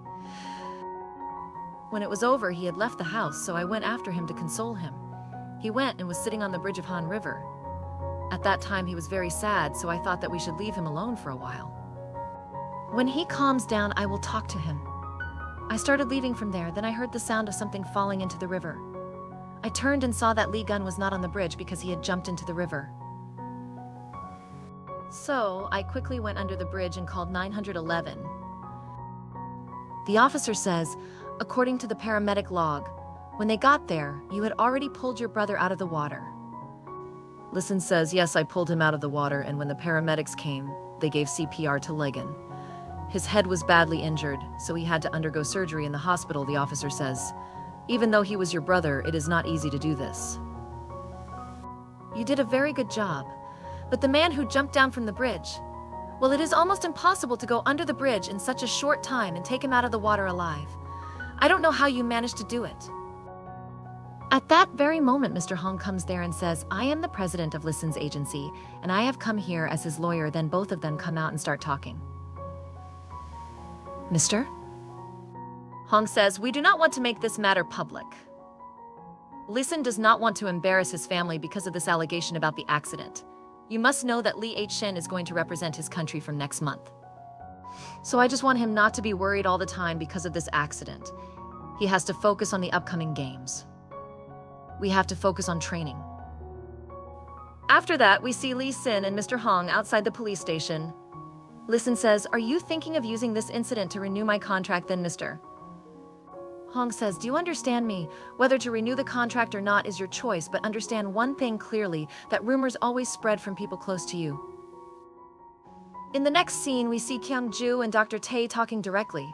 When it was over, he had left the house, so I went after him to console him. He went and was sitting on the bridge of Han River. At that time, he was very sad, so I thought that we should leave him alone for a while. When he calms down, I will talk to him. I started leaving from there, then I heard the sound of something falling into the river. I turned and saw that Lee Gun was not on the bridge because he had jumped into the river. So, I quickly went under the bridge and called 911. The officer says, according to the paramedic log, when they got there, you had already pulled your brother out of the water. Listen says, yes, I pulled him out of the water, and when the paramedics came, they gave CPR to Lagan. His head was badly injured, so he had to undergo surgery in the hospital, the officer says. Even though he was your brother, it is not easy to do this. You did a very good job. But the man who jumped down from the bridge, well, it is almost impossible to go under the bridge in such a short time and take him out of the water alive. I don't know how you managed to do it. At that very moment, Mr. Hong comes there and says, I am the president of Listen's agency, and I have come here as his lawyer. Then both of them come out and start talking. Mister? Hong says, we do not want to make this matter public. Listen does not want to embarrass his family because of this allegation about the accident. You must know that Li H. Shen is going to represent his country from next month. So I just want him not to be worried all the time because of this accident. He has to focus on the upcoming games. We have to focus on training. After that, we see Li Xin and Mr. Hong outside the police station. Listen says, are you thinking of using this incident to renew my contract then, Mr.? Hong says, do you understand me? Whether to renew the contract or not is your choice, but understand one thing clearly, that rumors always spread from people close to you. In the next scene, we see Kyung-ju and Dr. Tae talking directly.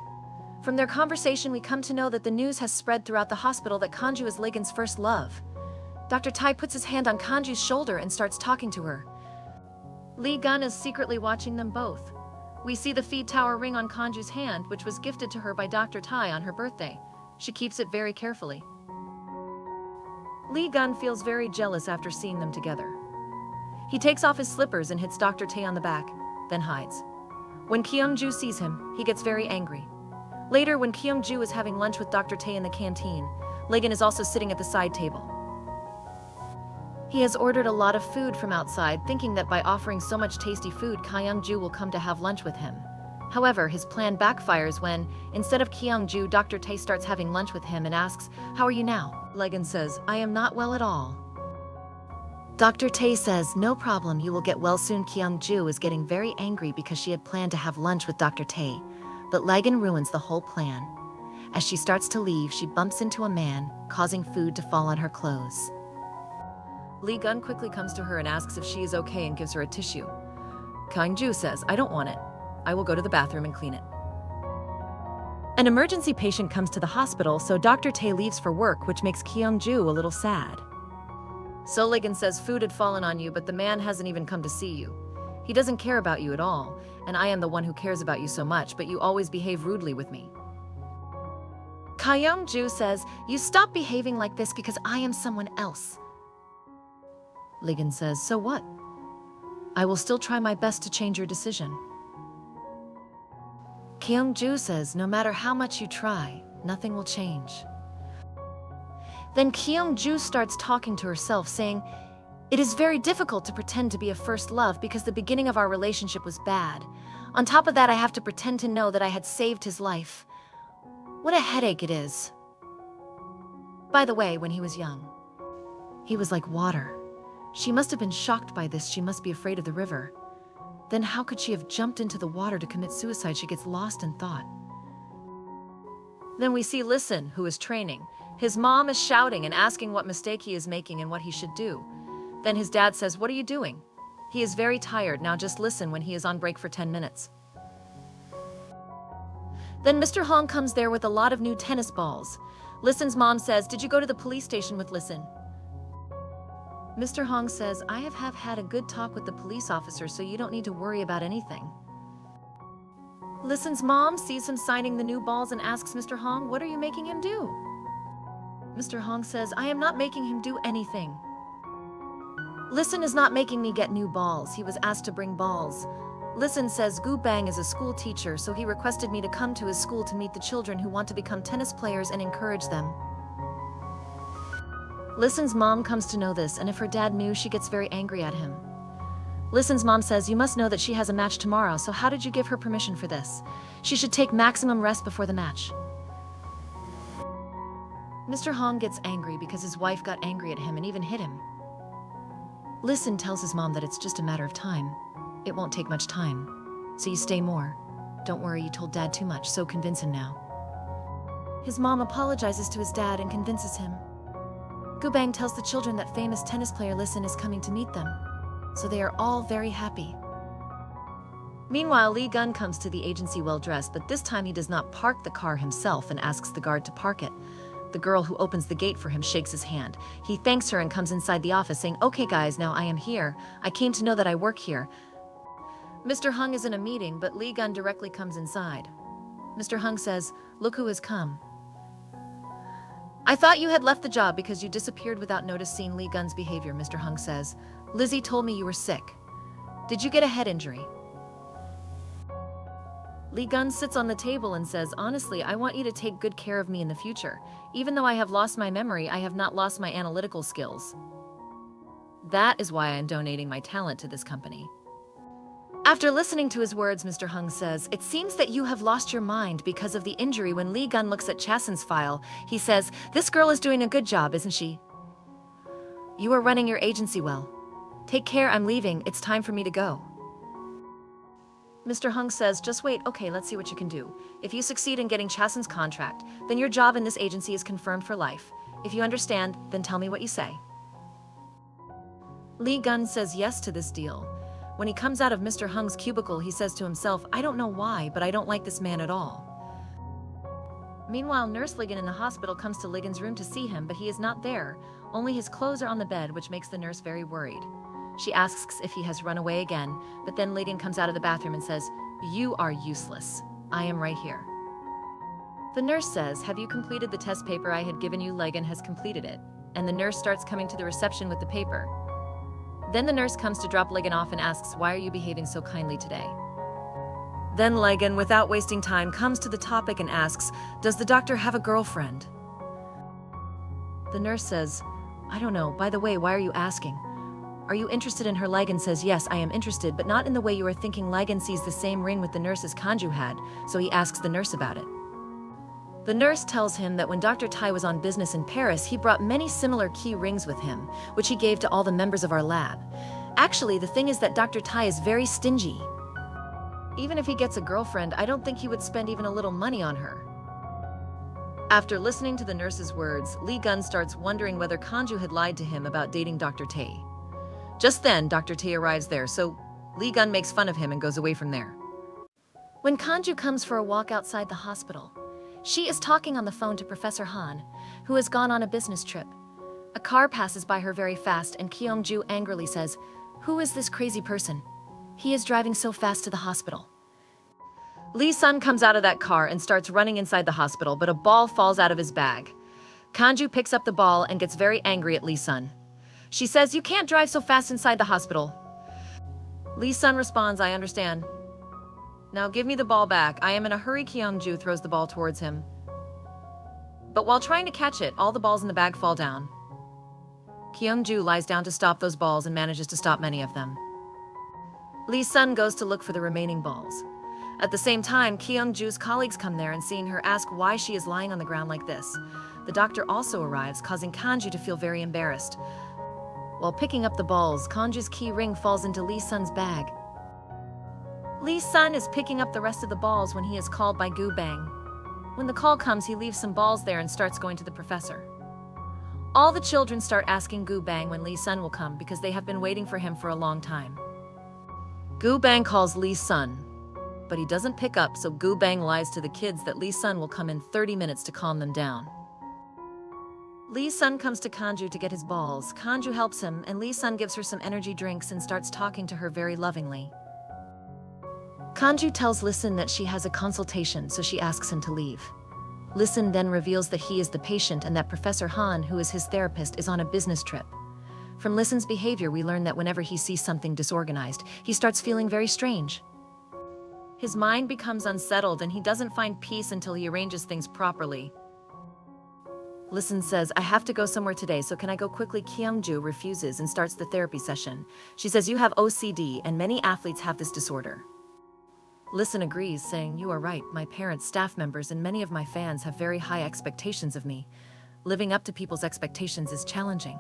From their conversation, we come to know that the news has spread throughout the hospital that Kanju is Legan's first love. Dr. Tai puts his hand on Kanju's shoulder and starts talking to her. Lee Gun is secretly watching them both. We see the feed tower ring on Kanju's hand, which was gifted to her by Dr. Tai on her birthday. She keeps it very carefully. Lee Gun feels very jealous after seeing them together. He takes off his slippers and hits Dr. Tae on the back, then hides. When Kyung-ju sees him, he gets very angry. Later, when Kyung-ju is having lunch with Dr. Tae in the canteen, Legan is also sitting at the side table. He has ordered a lot of food from outside, thinking that by offering so much tasty food, Kyung-ju will come to have lunch with him. However, his plan backfires when, instead of Kyung-ju, Dr. Tae starts having lunch with him and asks, how are you now? Legan says, I am not well at all. Dr. Tae says, no problem, you will get well soon. Kyung-ju is getting very angry because she had planned to have lunch with Dr. Tae, but Legan ruins the whole plan. As she starts to leave, she bumps into a man, causing food to fall on her clothes. Lee Gun quickly comes to her and asks if she is okay and gives her a tissue. Kyung-ju says, I don't want it. I will go to the bathroom and clean it. An emergency patient comes to the hospital, so Dr. Tae leaves for work, which makes Kyung-ju a little sad. So Legan says food had fallen on you, but the man hasn't even come to see you. He doesn't care about you at all, and I am the one who cares about you so much, but you always behave rudely with me. Kyung-ju says, you stop behaving like this because I am someone else. Legan says, so what? I will still try my best to change your decision. Kyung-ju says, no matter how much you try, nothing will change. Then Kyung-ju starts talking to herself, saying, it is very difficult to pretend to be a first love because the beginning of our relationship was bad. On top of that, I have to pretend to know that I had saved his life. What a headache it is. By the way, when he was young, he was like water. She must have been shocked by this. She must be afraid of the river. Then how could she have jumped into the water to commit suicide? She gets lost in thought. Then we see Listen, who is training. His mom is shouting and asking what mistake he is making and what he should do. Then his dad says, what are you doing? He is very tired, now just listen when he is on break for 10 minutes. Then Mr. Hong comes there with a lot of new tennis balls. Listen's mom says, did you go to the police station with Listen? Mr. Hong says, I have had a good talk with the police officer, so you don't need to worry about anything. Listen's mom sees him signing the new balls and asks Mr. Hong, what are you making him do? Mr. Hong says, I am not making him do anything. Listen is not making me get new balls. He was asked to bring balls. Listen says Gu Bang is a school teacher, so he requested me to come to his school to meet the children who want to become tennis players and encourage them. Listen's mom comes to know this, and if her dad knew, she gets very angry at him. Listen's mom says, you must know that she has a match tomorrow, so how did you give her permission for this? She should take maximum rest before the match. Mr. Hong gets angry because his wife got angry at him and even hit him. Listen tells his mom that it's just a matter of time. It won't take much time. So you stay more. Don't worry, you told dad too much, so convince him now. His mom apologizes to his dad and convinces him. Gu Bang tells the children that famous tennis player Listen is coming to meet them. So they are all very happy. Meanwhile, Lee Gun comes to the agency well-dressed, but this time he does not park the car himself and asks the guard to park it. The girl who opens the gate for him shakes his hand. He thanks her and comes inside the office saying, "Okay guys, now I am here. I came to know that I work here." Mr. Hung is in a meeting, but Lee Gun directly comes inside. Mr. Hung says, "Look who has come." "I thought you had left the job because you disappeared without notice." Seeing Lee Gun's behavior, Mr. Hung says, "Lizzie told me you were sick. Did you get a head injury?" Lee Gun sits on the table and says, "Honestly, I want you to take good care of me in the future. Even though I have lost my memory, I have not lost my analytical skills. That is why I am donating my talent to this company." After listening to his words, Mr. Hung says, "It seems that you have lost your mind because of the injury." When Lee Gun looks at Chasen's file, he says, "This girl is doing a good job, isn't she? You are running your agency well. Take care, I'm leaving. It's time for me to go." Mr. Hung says, "Just wait, okay, let's see what you can do. If you succeed in getting Chasen's contract, then your job in this agency is confirmed for life. If you understand, then tell me what you say." Lee Gun says yes to this deal. When he comes out of Mr. Hung's cubicle, he says to himself, "I don't know why, but I don't like this man at all." Meanwhile, Nurse Ligon in the hospital comes to Ligon's room to see him, but he is not there. Only his clothes are on the bed, which makes the nurse very worried. She asks if he has run away again, but then Ligon comes out of the bathroom and says, "You are useless. I am right here." The nurse says, "Have you completed the test paper I had given you?" Ligon has completed it, and the nurse starts coming to the reception with the paper. Then the nurse comes to drop Ligon off and asks, "Why are you behaving so kindly today?" Then Ligon, without wasting time, comes to the topic and asks, "Does the doctor have a girlfriend?" The nurse says, "I don't know. By the way, why are you asking? Are you interested in her?" Ligon says, "Yes, I am interested, but not in the way you are thinking." Ligon sees the same ring with the nurse's Kanju had, so he asks the nurse about it. The nurse tells him that when Dr. Tai was on business in Paris, he brought many similar key rings with him, which he gave to all the members of our lab. Actually, the thing is that Dr. Tai is very stingy. Even if he gets a girlfriend, I don't think he would spend even a little money on her. After listening to the nurse's words, Lee Gun starts wondering whether Kanju had lied to him about dating Dr. Tai. Just then, Dr. Tai arrives there, so Lee Gun makes fun of him and goes away from there. When Kanju comes for a walk outside the hospital, she is talking on the phone to Professor Han, who has gone on a business trip. A car passes by her very fast, and Kyung-ju angrily says, "Who is this crazy person? He is driving so fast to the hospital." Lee Sun comes out of that car and starts running inside the hospital, but a ball falls out of his bag. Kanju picks up the ball and gets very angry at Lee Sun. She says, "You can't drive so fast inside the hospital." Lee Sun responds, "I understand. Now give me the ball back. I am in a hurry." Kyung-ju throws the ball towards him. But while trying to catch it, all the balls in the bag fall down. Kyung-ju lies down to stop those balls and manages to stop many of them. Lee Sun goes to look for the remaining balls. At the same time, Kyung-ju's colleagues come there and seeing her ask why she is lying on the ground like this. The doctor also arrives, causing Kanju to feel very embarrassed. While picking up the balls, Kanju's key ring falls into Lee Sun's bag. Lee Sun is picking up the rest of the balls when he is called by Gu Bang. When the call comes, he leaves some balls there and starts going to the professor. All the children start asking Gu Bang when Lee Sun will come because they have been waiting for him for a long time. Gu Bang calls Lee Sun, but he doesn't pick up, so Gu Bang lies to the kids that Lee Sun will come in 30 minutes to calm them down. Lee Sun comes to Kanju to get his balls. Kanju helps him, and Lee Sun gives her some energy drinks and starts talking to her very lovingly. Kanju tells Listen that she has a consultation, so she asks him to leave. Listen then reveals that he is the patient and that Professor Han, who is his therapist, is on a business trip. From Listen's behavior, we learn that whenever he sees something disorganized, he starts feeling very strange. His mind becomes unsettled and he doesn't find peace until he arranges things properly. Listen says, "I have to go somewhere today, so can I go quickly?" Kyung-ju refuses and starts the therapy session. She says, "You have OCD and many athletes have this disorder." Listen agrees, saying, "You are right. My parents, staff members, and many of my fans have very high expectations of me. Living up to people's expectations is challenging."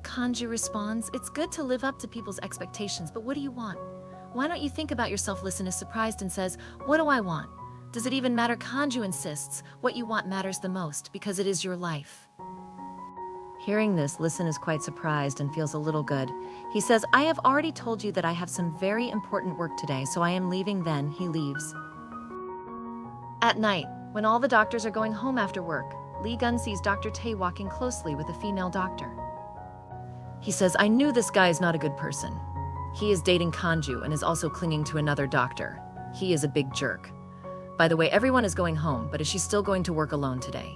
Kanju responds, "It's good to live up to people's expectations, but what do you want? Why don't you think about yourself?" Listen is surprised and says, "What do I want? Does it even matter?" Kanju insists, "What you want matters the most because it is your life." Hearing this, Listen is quite surprised and feels a little good. He says, I have already told you that I have some very important work today, so I am leaving. Then he leaves. At night, when all the doctors are going home after work, Lee Gun sees Dr. Tae walking closely with a female doctor. He says, I knew this guy is not a good person. He is dating Kanju and is also clinging to another doctor. He is a big jerk. By the way, everyone is going home, but is she still going to work alone today?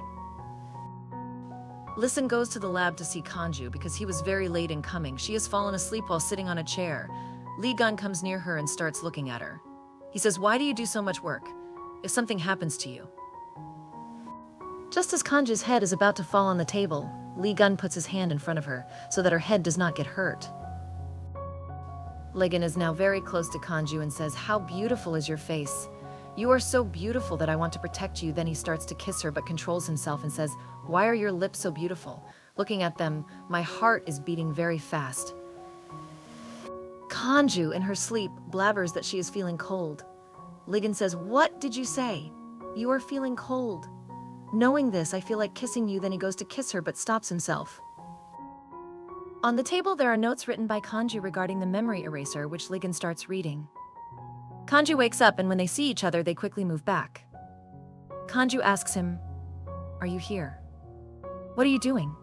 Listen goes to the lab to see Kanju because he was very late in coming. She has fallen asleep while sitting on a chair. Lee Gun comes near her and starts looking at her. He says, why do you do so much work? If something happens to you. Just as Kanju's head is about to fall on the table, Lee Gun puts his hand in front of her so that her head does not get hurt. Lee Gun is now very close to Kanju and says, how beautiful is your face? You are so beautiful that I want to protect you. Then he starts to kiss her but controls himself and says, why are your lips so beautiful? Looking at them, my heart is beating very fast. Kanju, in her sleep, blabbers that she is feeling cold. Lee Gun says, what did you say? You are feeling cold. Knowing this, I feel like kissing you. Then he goes to kiss her but stops himself. On the table, there are notes written by Kanju regarding the memory eraser, which Lee Gun starts reading. Kanju wakes up, and when they see each other, they quickly move back. Kanju asks him, are you here? What are you doing?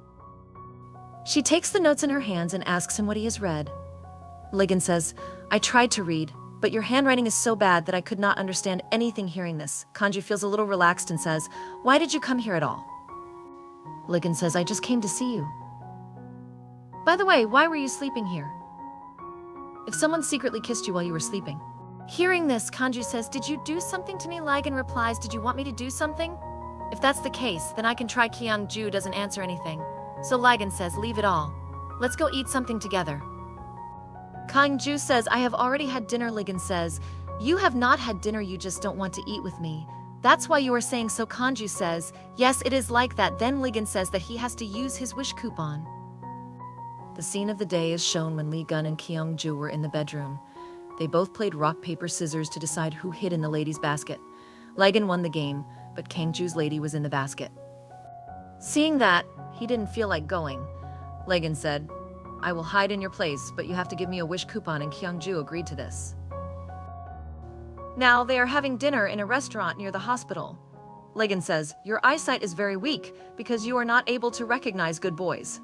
She takes the notes in her hands and asks him what he has read. Lee Gun says, I tried to read, but your handwriting is so bad that I could not understand anything hearing this. Kanju feels a little relaxed and says, why did you come here at all? Lee Gun says, I just came to see you. By the way, why were you sleeping here? If someone secretly kissed you while you were sleeping. Hearing this, Kanju says, did you do something to me? Lee Gun replies, did you want me to do something? If that's the case, then I can try. Kyung-ju doesn't answer anything. So Lee Gun says, leave it all. Let's go eat something together. Kyung-ju says, I have already had dinner. Lee Gun says, you have not had dinner, you just don't want to eat with me. That's why you are saying so. Kanju says, yes, it is like that. Then Lee Gun says that he has to use his wish coupon. The scene of the day is shown when Lee Gun and Kyung-ju were in the bedroom. They both played rock, paper, scissors to decide who hid in the lady's basket. Lee Gun won the game, but Kyung-ju's lady was in the basket. Seeing that, he didn't feel like going. Lee Gun said, I will hide in your place, but you have to give me a wish coupon, and Kyung-ju agreed to this. Now they are having dinner in a restaurant near the hospital. Lee Gun says, your eyesight is very weak because you are not able to recognize good boys.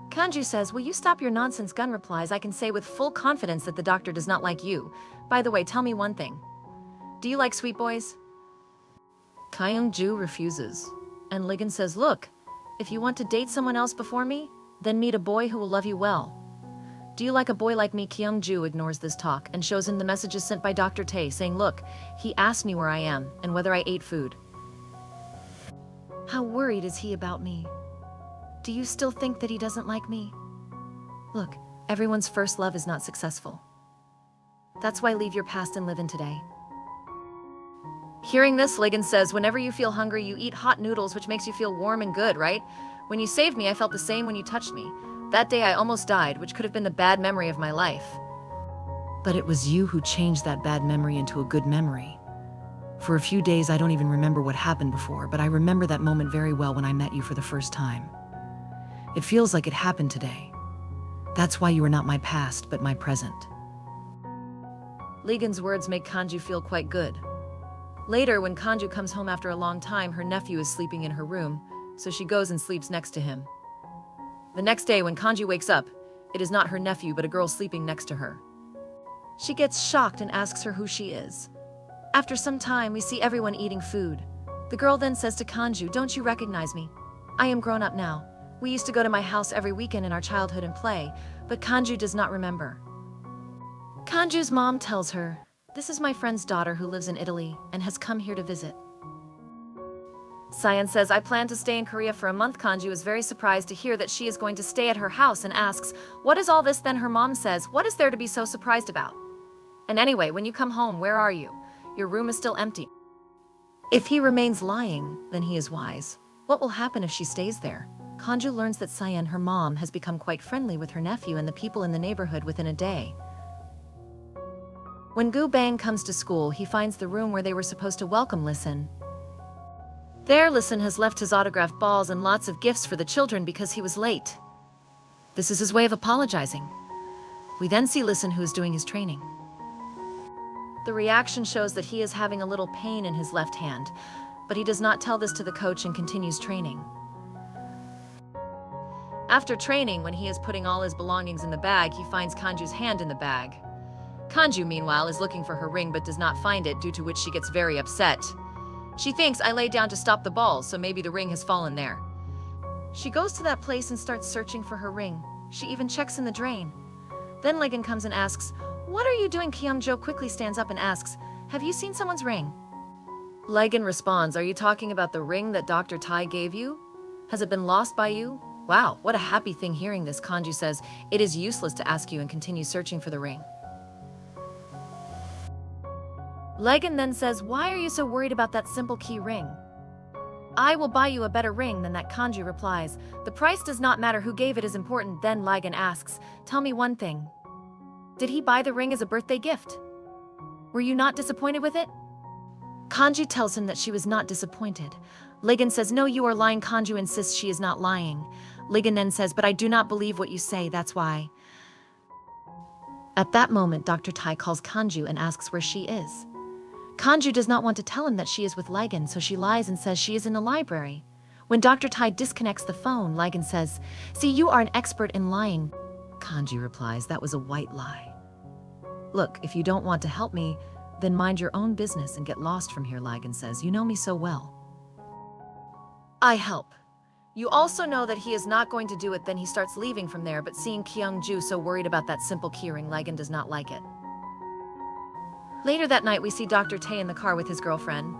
Kanju says, will you stop your nonsense? Gun replies, I can say with full confidence that the doctor does not like you. By the way, tell me one thing. Do you like sweet boys? Kyung-ju refuses. And Lee Gun says, look, if you want to date someone else before me, then meet a boy who will love you well. Do you like a boy like me? Kyung-ju ignores this talk and shows him the messages sent by Dr. Tae saying, look, he asked me where I am and whether I ate food. How worried is he about me? Do you still think that he doesn't like me? Look, everyone's first love is not successful. That's why leave your past and live in today. Hearing this, Lee Gun says, whenever you feel hungry, you eat hot noodles, which makes you feel warm and good, right? When you saved me, I felt the same when you touched me. That day I almost died, which could have been the bad memory of my life. But it was you who changed that bad memory into a good memory. For a few days, I don't even remember what happened before, but I remember that moment very well when I met you for the first time. It feels like it happened today. That's why you are not my past, but my present. Lee Gun's words make Kanju feel quite good. Later, when Kanju comes home after a long time, her nephew is sleeping in her room, so she goes and sleeps next to him. The next day, when Kanju wakes up, it is not her nephew, but a girl sleeping next to her. She gets shocked and asks her who she is. After some time, we see everyone eating food. The girl then says to Kanju, don't you recognize me? I am grown up now. We used to go to my house every weekend in our childhood and play, but Kanju does not remember. Kanju's mom tells her, this is my friend's daughter who lives in Italy and has come here to visit. Sayan says, I plan to stay in Korea for a month. Kanju is very surprised to hear that she is going to stay at her house and asks, what is all this? Then her mom says, what is there to be so surprised about? And anyway, when you come home, where are you? Your room is still empty. If he remains lying, then he is wise. What will happen if she stays there? Kanju learns that Sayan, her mom, has become quite friendly with her nephew and the people in the neighborhood within a day. When Gu Bang comes to school, he finds the room where they were supposed to welcome Listen. There, Listen has left his autographed balls and lots of gifts for the children because he was late. This is his way of apologizing. We then see Listen, who is doing his training. The reaction shows that he is having a little pain in his left hand, but he does not tell this to the coach and continues training. After training, when he is putting all his belongings in the bag, he finds Kanju's hand in the bag. Kanju, meanwhile, is looking for her ring but does not find it, due to which she gets very upset. She thinks, I lay down to stop the balls, so maybe the ring has fallen there. She goes to that place and starts searching for her ring. She even checks in the drain. Then Legan comes and asks, "What are you doing?" Kyung-jo quickly stands up and asks, "Have you seen someone's ring?" Legan responds, "Are you talking about the ring that Dr. Tai gave you? Has it been lost by you?" Wow, what a happy thing hearing this. Kanju says, "It is useless to ask you," and continues searching for the ring. Legan then says, "Why are you so worried about that simple key ring? I will buy you a better ring than that." Kanju replies, "The price does not matter, who gave it is important." Then Legan asks, "Tell me one thing. Did he buy the ring as a birthday gift? Were you not disappointed with it?" Kanju tells him that she was not disappointed. Legan says, "No, you are lying." Kanju insists she is not lying. Legan then says, "But I do not believe what you say, that's why." At that moment, Dr. Tai calls Kanju and asks where she is. Kanju does not want to tell him that she is with Legan, so she lies and says she is in the library. When Dr. Tai disconnects the phone, Legan says, "See, you are an expert in lying." Kanju replies, "That was a white lie. Look, if you don't want to help me, then mind your own business and get lost from here." Legan says, "You know me so well. I help. You also know that he is not going to do it." Then he starts leaving from there, but seeing Kyung-ju so worried about that simple keyring, Legan does not like it. Later that night, we see Dr. Tae in the car with his girlfriend.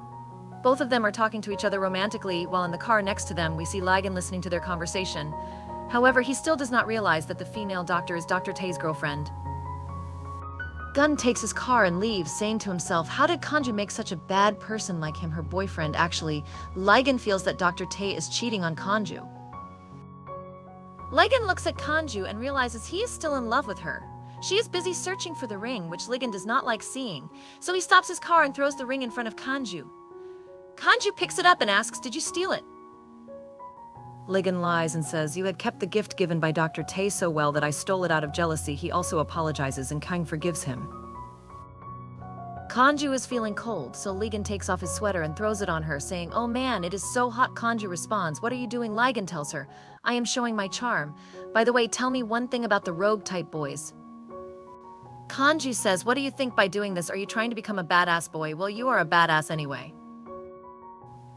Both of them are talking to each other romantically, while in the car next to them, we see Legan listening to their conversation. However, he still does not realize that the female doctor is Dr. Tae's girlfriend. Gun takes his car and leaves, saying to himself, "How did Kanju make such a bad person like him her boyfriend?" Actually, Legan feels that Dr. Tae is cheating on Kanju. Legan looks at Kanju and realizes he is still in love with her. She is busy searching for the ring, which Legan does not like seeing, so he stops his car and throws the ring in front of Kanju. Kanju picks it up and asks, "Did you steal it?" Legan lies and says, "You had kept the gift given by Dr. Tae so well that I stole it out of jealousy." He also apologizes and Kang forgives him. Kanju is feeling cold, so Legan takes off his sweater and throws it on her, saying, "Oh man, it is so hot." Kanju responds, "What are you doing?" Legan tells her, "I am showing my charm. By the way, tell me one thing about the rogue-type boys." Kanju says, "What do you think by doing this? Are you trying to become a badass boy? Well, you are a badass anyway."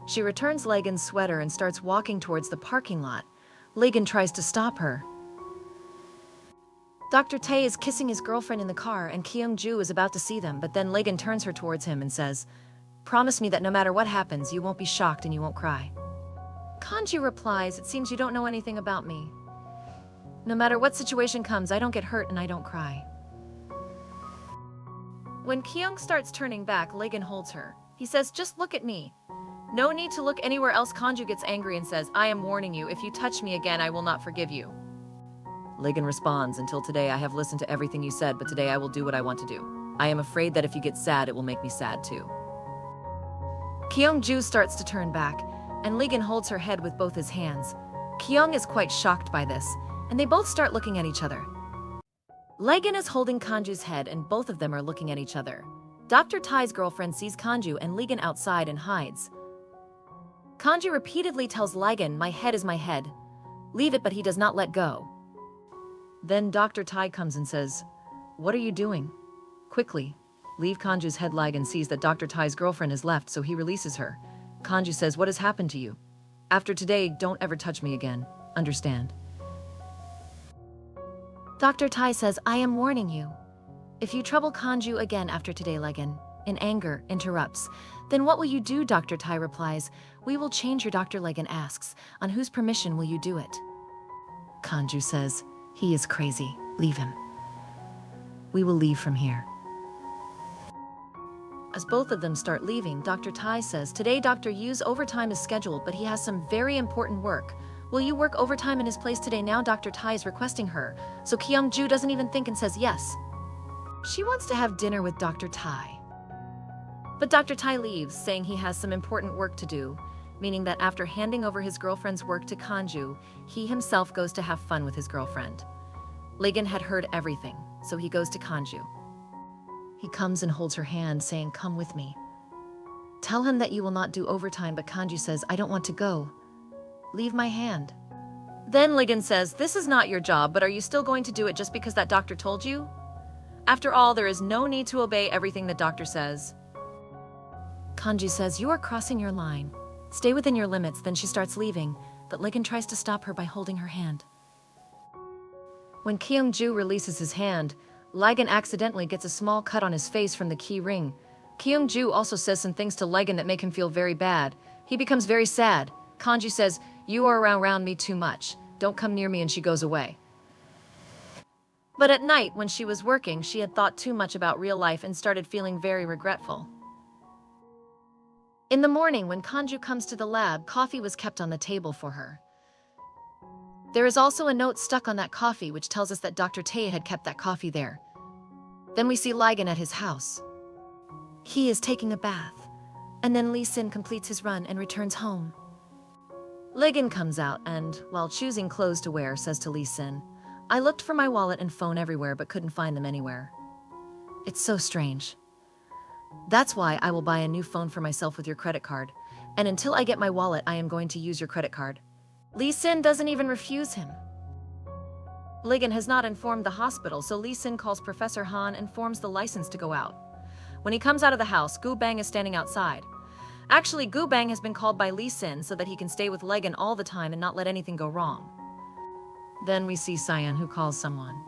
She returns Legan's sweater and starts walking towards the parking lot. Legan tries to stop her. Dr. Tae is kissing his girlfriend in the car and Kyung-ju is about to see them, but then Legan turns her towards him and says, "Promise me that no matter what happens, you won't be shocked and you won't cry." Kanju replies, "It seems you don't know anything about me. No matter what situation comes, I don't get hurt and I don't cry." When Kyung starts turning back, Legan holds her. He says, "Just look at me. No need to look anywhere else." Kanju gets angry and says, "I am warning you, if you touch me again, I will not forgive you." Legan responds, "Until today I have listened to everything you said, but today I will do what I want to do. I am afraid that if you get sad, it will make me sad too." Kyung-ju starts to turn back, and Legan holds her head with both his hands. Kyung is quite shocked by this, and they both start looking at each other. Legan is holding Kanju's head and both of them are looking at each other. Dr. Tai's girlfriend sees Kanju and Legan outside and hides. Kanju repeatedly tells Legan, "My head is my head. Leave it," but he does not let go. Then Dr. Tai comes and says, "What are you doing? Quickly, leave Kanju's head." Legan sees that Dr. Tai's girlfriend has left, so he releases her. Kanju says, "What has happened to you? After today, don't ever touch me again. Understand?" Dr. Tai says, "I am warning you. If you trouble Kanju again after today," Legan, in anger, interrupts. "Then what will you do?" Dr. Tai replies, "We will change your doctor." Legan asks, "On whose permission will you do it?" Kanju says, "He is crazy. Leave him. We will leave from here." As both of them start leaving, Dr. Tai says, "Today Dr. Yu's overtime is scheduled, but he has some very important work. Will you work overtime in his place today?" Now Dr. Tai is requesting her, so Kyung-ju doesn't even think and says yes. She wants to have dinner with Dr. Tai. But Dr. Tai leaves, saying he has some important work to do. meaning that after handing over his girlfriend's work to Kanju, he himself goes to have fun with his girlfriend. Ligon had heard everything, so he goes to Kanju. He comes and holds her hand, saying, "Come with me. Tell him that you will not do overtime," but Kanju says, "I don't want to go. Leave my hand." Then Ligon says, "This is not your job, but are you still going to do it just because that doctor told you? After all, there is no need to obey everything the doctor says." Kanju says, "You are crossing your line. Stay within your limits." Then she starts leaving, but Ligon tries to stop her by holding her hand. When Kyung-ju releases his hand, Ligon accidentally gets a small cut on his face from the key ring. Kyung-ju also says some things to Ligon that make him feel very bad. He becomes very sad. Kanju says, "You are around me too much. Don't come near me," and she goes away. But at night, when she was working, she had thought too much about real life and started feeling very regretful. In the morning, when Kanju comes to the lab, coffee was kept on the table for her. There is also a note stuck on that coffee which tells us that Dr. Tae had kept that coffee there. Then we see Ligon at his house. He is taking a bath, and then Lee Sin completes his run and returns home. Ligon comes out and, while choosing clothes to wear, says to Lee Sin, "I looked for my wallet and phone everywhere but couldn't find them anywhere. It's so strange. That's why I will buy a new phone for myself with your credit card, and until I get my wallet I am going to use your credit card." Lee Sin doesn't even refuse him. Ligon has not informed the hospital, so Lee Sin calls Professor Han and forms the license to go out. When he comes out of the house, Gu Bang is standing outside. Actually, Gu Bang has been called by Lee Sin so that he can stay with Ligon all the time and not let anything go wrong. Then we see Cyan, who calls someone.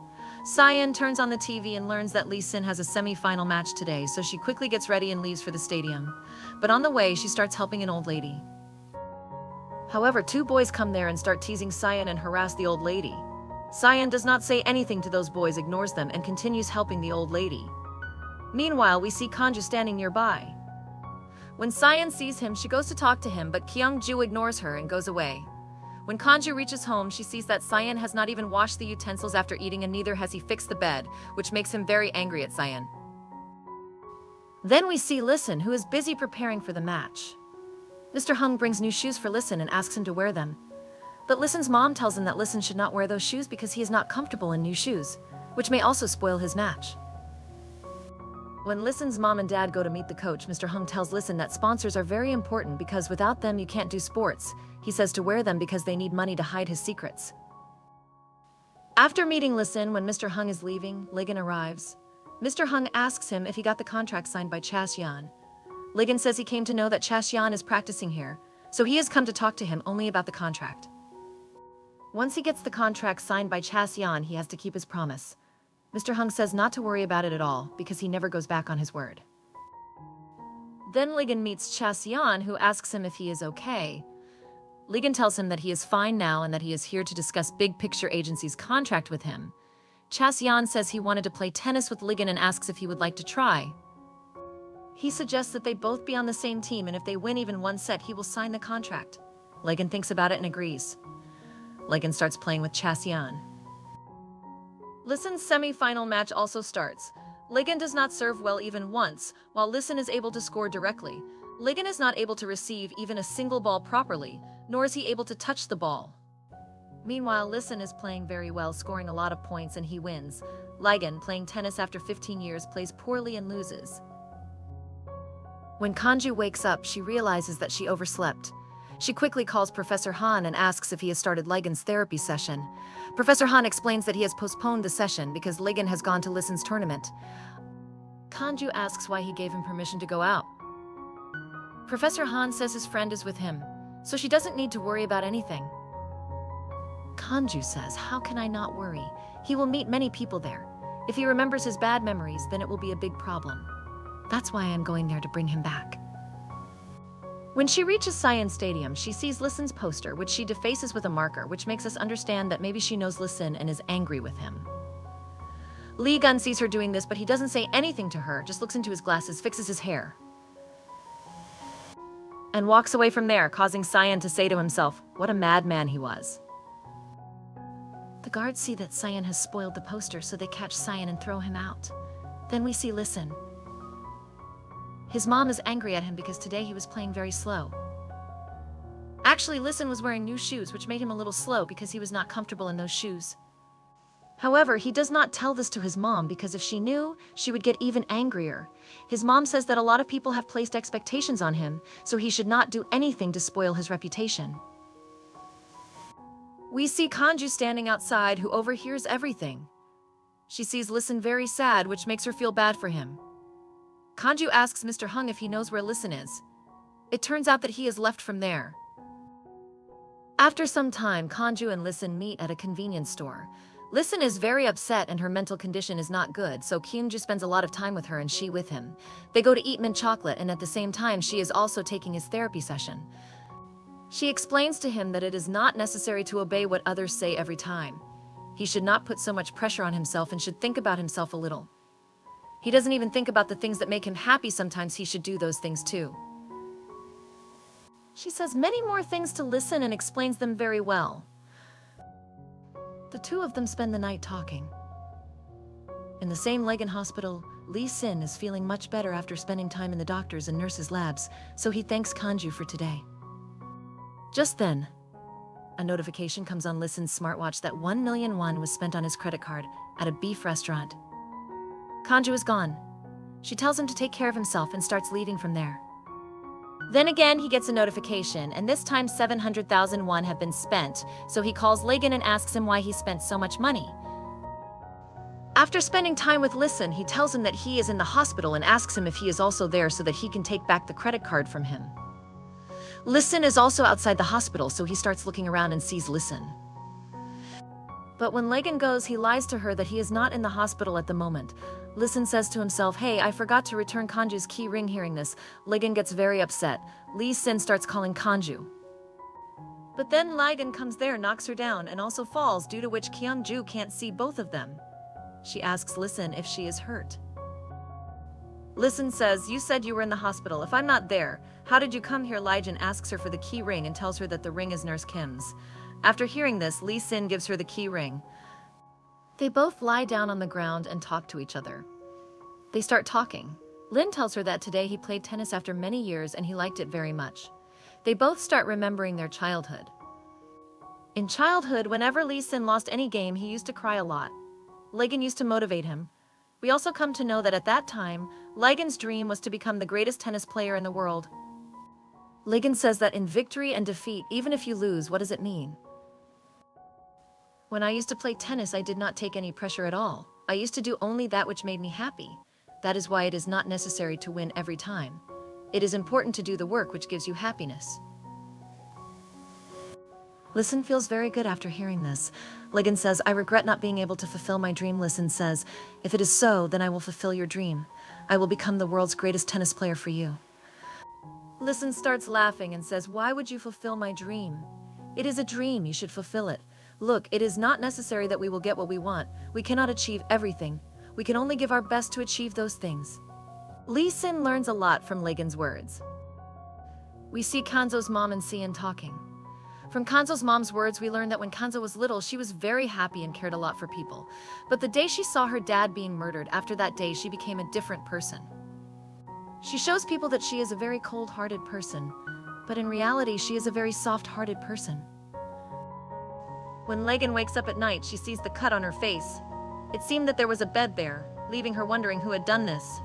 Cyan turns on the TV and learns that Lee Sin has a semi-final match today, so she quickly gets ready and leaves for the stadium. But on the way, she starts helping an old lady. However, two boys come there and start teasing Cyan and harass the old lady. Cyan does not say anything to those boys, ignores them, and continues helping the old lady. Meanwhile, we see Kanju standing nearby. When Cyan sees him, she goes to talk to him, but Kyung-ju ignores her and goes away. When Kanju reaches home, she sees that Cyan has not even washed the utensils after eating, and neither has he fixed the bed, which makes him very angry at Cyan. Then we see Listen, who is busy preparing for the match. Mr. Hung brings new shoes for Listen and asks him to wear them. But Listen's mom tells him that Listen should not wear those shoes because he is not comfortable in new shoes, which may also spoil his match. When Listen's mom and dad go to meet the coach, Mr. Hung tells Listen that sponsors are very important because without them you can't do sports. He says to wear them because they need money to hide his secrets. After meeting Listen, when Mr. Hung is leaving, Ligon arrives. Mr. Hung asks him if he got the contract signed by Chas-yeon. Ligon says he came to know that Chas-yeon is practicing here, so he has come to talk to him only about the contract. Once he gets the contract signed by Chas-yeon, he has to keep his promise. Mr. Hung says not to worry about it at all, because he never goes back on his word. Then Ligon meets Chas-yeon, who asks him if he is okay. Ligon tells him that he is fine now and that he is here to discuss Big Picture Agency's contract with him. Chas-yeon says he wanted to play tennis with Ligon and asks if he would like to try. He suggests that they both be on the same team, and if they win even one set, he will sign the contract. Ligon thinks about it and agrees. Ligon starts playing with Chas-yeon. Listen's semi-final match also starts. Ligon does not serve well even once, while Listen is able to score directly. Ligon is not able to receive even a single ball properly, nor is he able to touch the ball. Meanwhile, Listen is playing very well, scoring a lot of points, and he wins. Ligon, playing tennis after 15 years, plays poorly and loses. When Kanju wakes up, she realizes that she overslept. She quickly calls Professor Han and asks if he has started Ligon's therapy session. Professor Han explains that he has postponed the session because Ligon has gone to Listen's tournament. Kanju asks why he gave him permission to go out. Professor Han says his friend is with him, so she doesn't need to worry about anything. Kanju says, "How can I not worry? He will meet many people there. If he remembers his bad memories, then it will be a big problem. That's why I'm going there to bring him back." When she reaches Cyan Stadium, she sees Listen's poster, which she defaces with a marker, which makes us understand that maybe she knows Listen and is angry with him. Lee Gun sees her doing this, but he doesn't say anything to her, just looks into his glasses, fixes his hair, and walks away from there, causing Cyan to say to himself, what a madman he was. The guards see that Cyan has spoiled the poster, so they catch Cyan and throw him out. Then we see Listen. His mom is angry at him because today he was playing very slow. Actually, Listen was wearing new shoes, which made him a little slow because he was not comfortable in those shoes. However, he does not tell this to his mom because if she knew, she would get even angrier. His mom says that a lot of people have placed expectations on him, so he should not do anything to spoil his reputation. We see Kanju standing outside, who overhears everything. She sees Listen very sad, which makes her feel bad for him. Kanju asks Mr. Hung if he knows where Listen is. It turns out that he has left from there. After some time, Kanju and Listen meet at a convenience store. Listen is very upset and her mental condition is not good, so Kyungju spends a lot of time with her and she with him. They go to eat mint chocolate and at the same time she is also taking his therapy session. She explains to him that it is not necessary to obey what others say every time. He should not put so much pressure on himself and should think about himself a little. He doesn't even think about the things that make him happy. Sometimes he should do those things too. She says many more things to Listen and explains them very well. The two of them spend the night talking. In the same Legan hospital, Lee Sin is feeling much better after spending time in the doctor's and nurse's labs, so he thanks Kanju for today. Just then, a notification comes on Listen's smartwatch that 1 million won was spent on his credit card at a beef restaurant. Kanju is gone. She tells him to take care of himself and starts leaving from there. Then again, he gets a notification, and this time 700,000 won have been spent, so he calls Legan and asks him why he spent so much money. After spending time with Listen, he tells him that he is in the hospital and asks him if he is also there so that he can take back the credit card from him. Listen is also outside the hospital, so he starts looking around and sees Listen. But when Legan goes, he lies to her that he is not in the hospital at the moment. Listen says to himself, "Hey, I forgot to return Kanju's key ring." Hearing this, Legan gets very upset. Lee Sin starts calling Kanju. But then Legan comes there, knocks her down, and also falls, due to which Kyungju can't see both of them. She asks Listen if she is hurt. Listen says, "You said you were in the hospital. If I'm not there, how did you come here?" Legan asks her for the key ring and tells her that the ring is Nurse Kim's. After hearing this, Lee Sin gives her the key ring. They both lie down on the ground and talk to each other. They start talking. Lin tells her that today he played tennis after many years and he liked it very much. They both start remembering their childhood. In childhood, whenever Lee Sin lost any game, he used to cry a lot. Legan used to motivate him. We also come to know that at that time, Legan's dream was to become the greatest tennis player in the world. Legan says that in victory and defeat, even if you lose, what does it mean? When I used to play tennis, I did not take any pressure at all. I used to do only that which made me happy. That is why it is not necessary to win every time. It is important to do the work which gives you happiness. Listen feels very good after hearing this. Legan says, "I regret not being able to fulfill my dream." Listen says, "If it is so, then I will fulfill your dream. I will become the world's greatest tennis player for you." Listen starts laughing and says, "Why would you fulfill my dream? It is a dream, you should fulfill it. Look, it is not necessary that we will get what we want. We cannot achieve everything. We can only give our best to achieve those things." Lee Sin learns a lot from Legan's words. We see Kanzo's mom and Sian talking. From Kanzo's mom's words, we learn that when Kanzo was little, she was very happy and cared a lot for people. But the day she saw her dad being murdered, after that day, she became a different person. She shows people that she is a very cold-hearted person, but in reality, she is a very soft-hearted person. When Legan wakes up at night, she sees the cut on her face. It seemed that there was a bed there, leaving her wondering who had done this.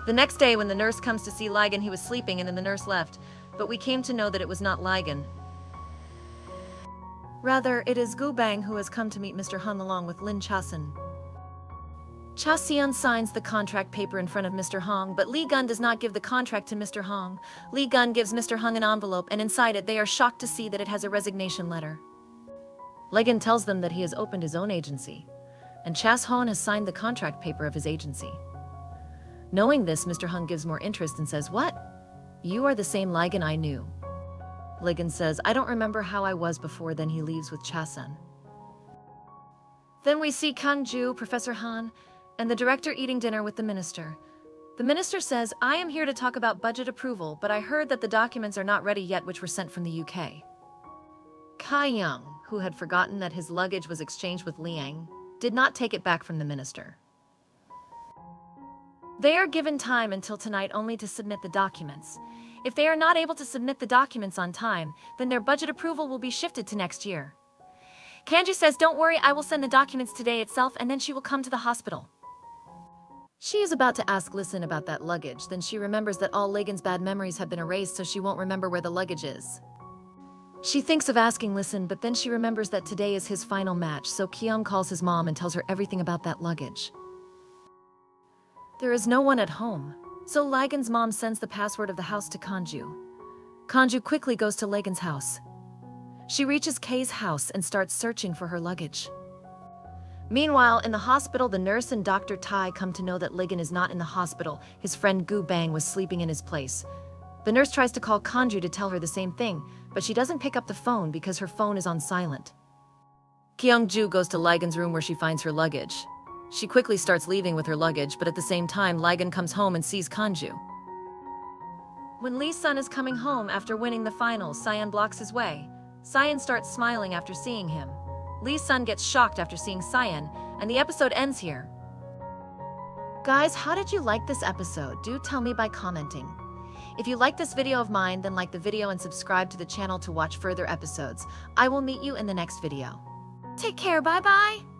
The next day, when the nurse comes to see Legan, he was sleeping and then the nurse left, but we came to know that it was not Legan. Rather, it is Gu Bang who has come to meet Mr. Hung along with Lin Chasen. Cha Xian signs the contract paper in front of Mr. Hong, but Li Gun does not give the contract to Mr. Hong. Li Gun gives Mr. Hung an envelope, and inside it they are shocked to see that it has a resignation letter. Legan tells them that he has opened his own agency, and Chas Hon has signed the contract paper of his agency. Knowing this, Mr. Hung gives more interest and says, "What? You are the same Legan I knew." Legan says, "I don't remember how I was before." Then he leaves with Chasen. Then we see Kang Ju, Professor Han, and the director eating dinner with the minister. The minister says, "I am here to talk about budget approval, but I heard that the documents are not ready yet, which were sent from the UK." Kai Young, who had forgotten that his luggage was exchanged with Liang, did not take it back from the minister. They are given time until tonight only to submit the documents. If they are not able to submit the documents on time, then their budget approval will be shifted to next year. Kanju says, "Don't worry, I will send the documents today itself and then she will come to the hospital." She is about to ask Listen about that luggage, then she remembers that all Lagan's bad memories have been erased, so she won't remember where the luggage is. She thinks of asking Listen, but then she remembers that today is his final match, so Kyung calls his mom and tells her everything about that luggage. There is no one at home, so Lagan's mom sends the password of the house to Kanju. Kanju quickly goes to Lagan's house. She reaches Kay's house and starts searching for her luggage. Meanwhile, in the hospital, the nurse and Dr. Tai come to know that Lagan is not in the hospital. His friend Gu Bang was sleeping in his place. The nurse tries to call Kanju to tell her the same thing, but she doesn't pick up the phone because her phone is on silent. Kyung-ju goes to Lagan's room where she finds her luggage. She quickly starts leaving with her luggage, but at the same time, Lagan comes home and sees Kanju. When Lee's son is coming home after winning the finals, Cyan blocks his way. Cyan starts smiling after seeing him. Lee's son gets shocked after seeing Cyan, and the episode ends here. Guys, how did you like this episode? Do tell me by commenting. If you like this video of mine, then like the video and subscribe to the channel to watch further episodes. I will meet you in the next video. Take care, bye-bye!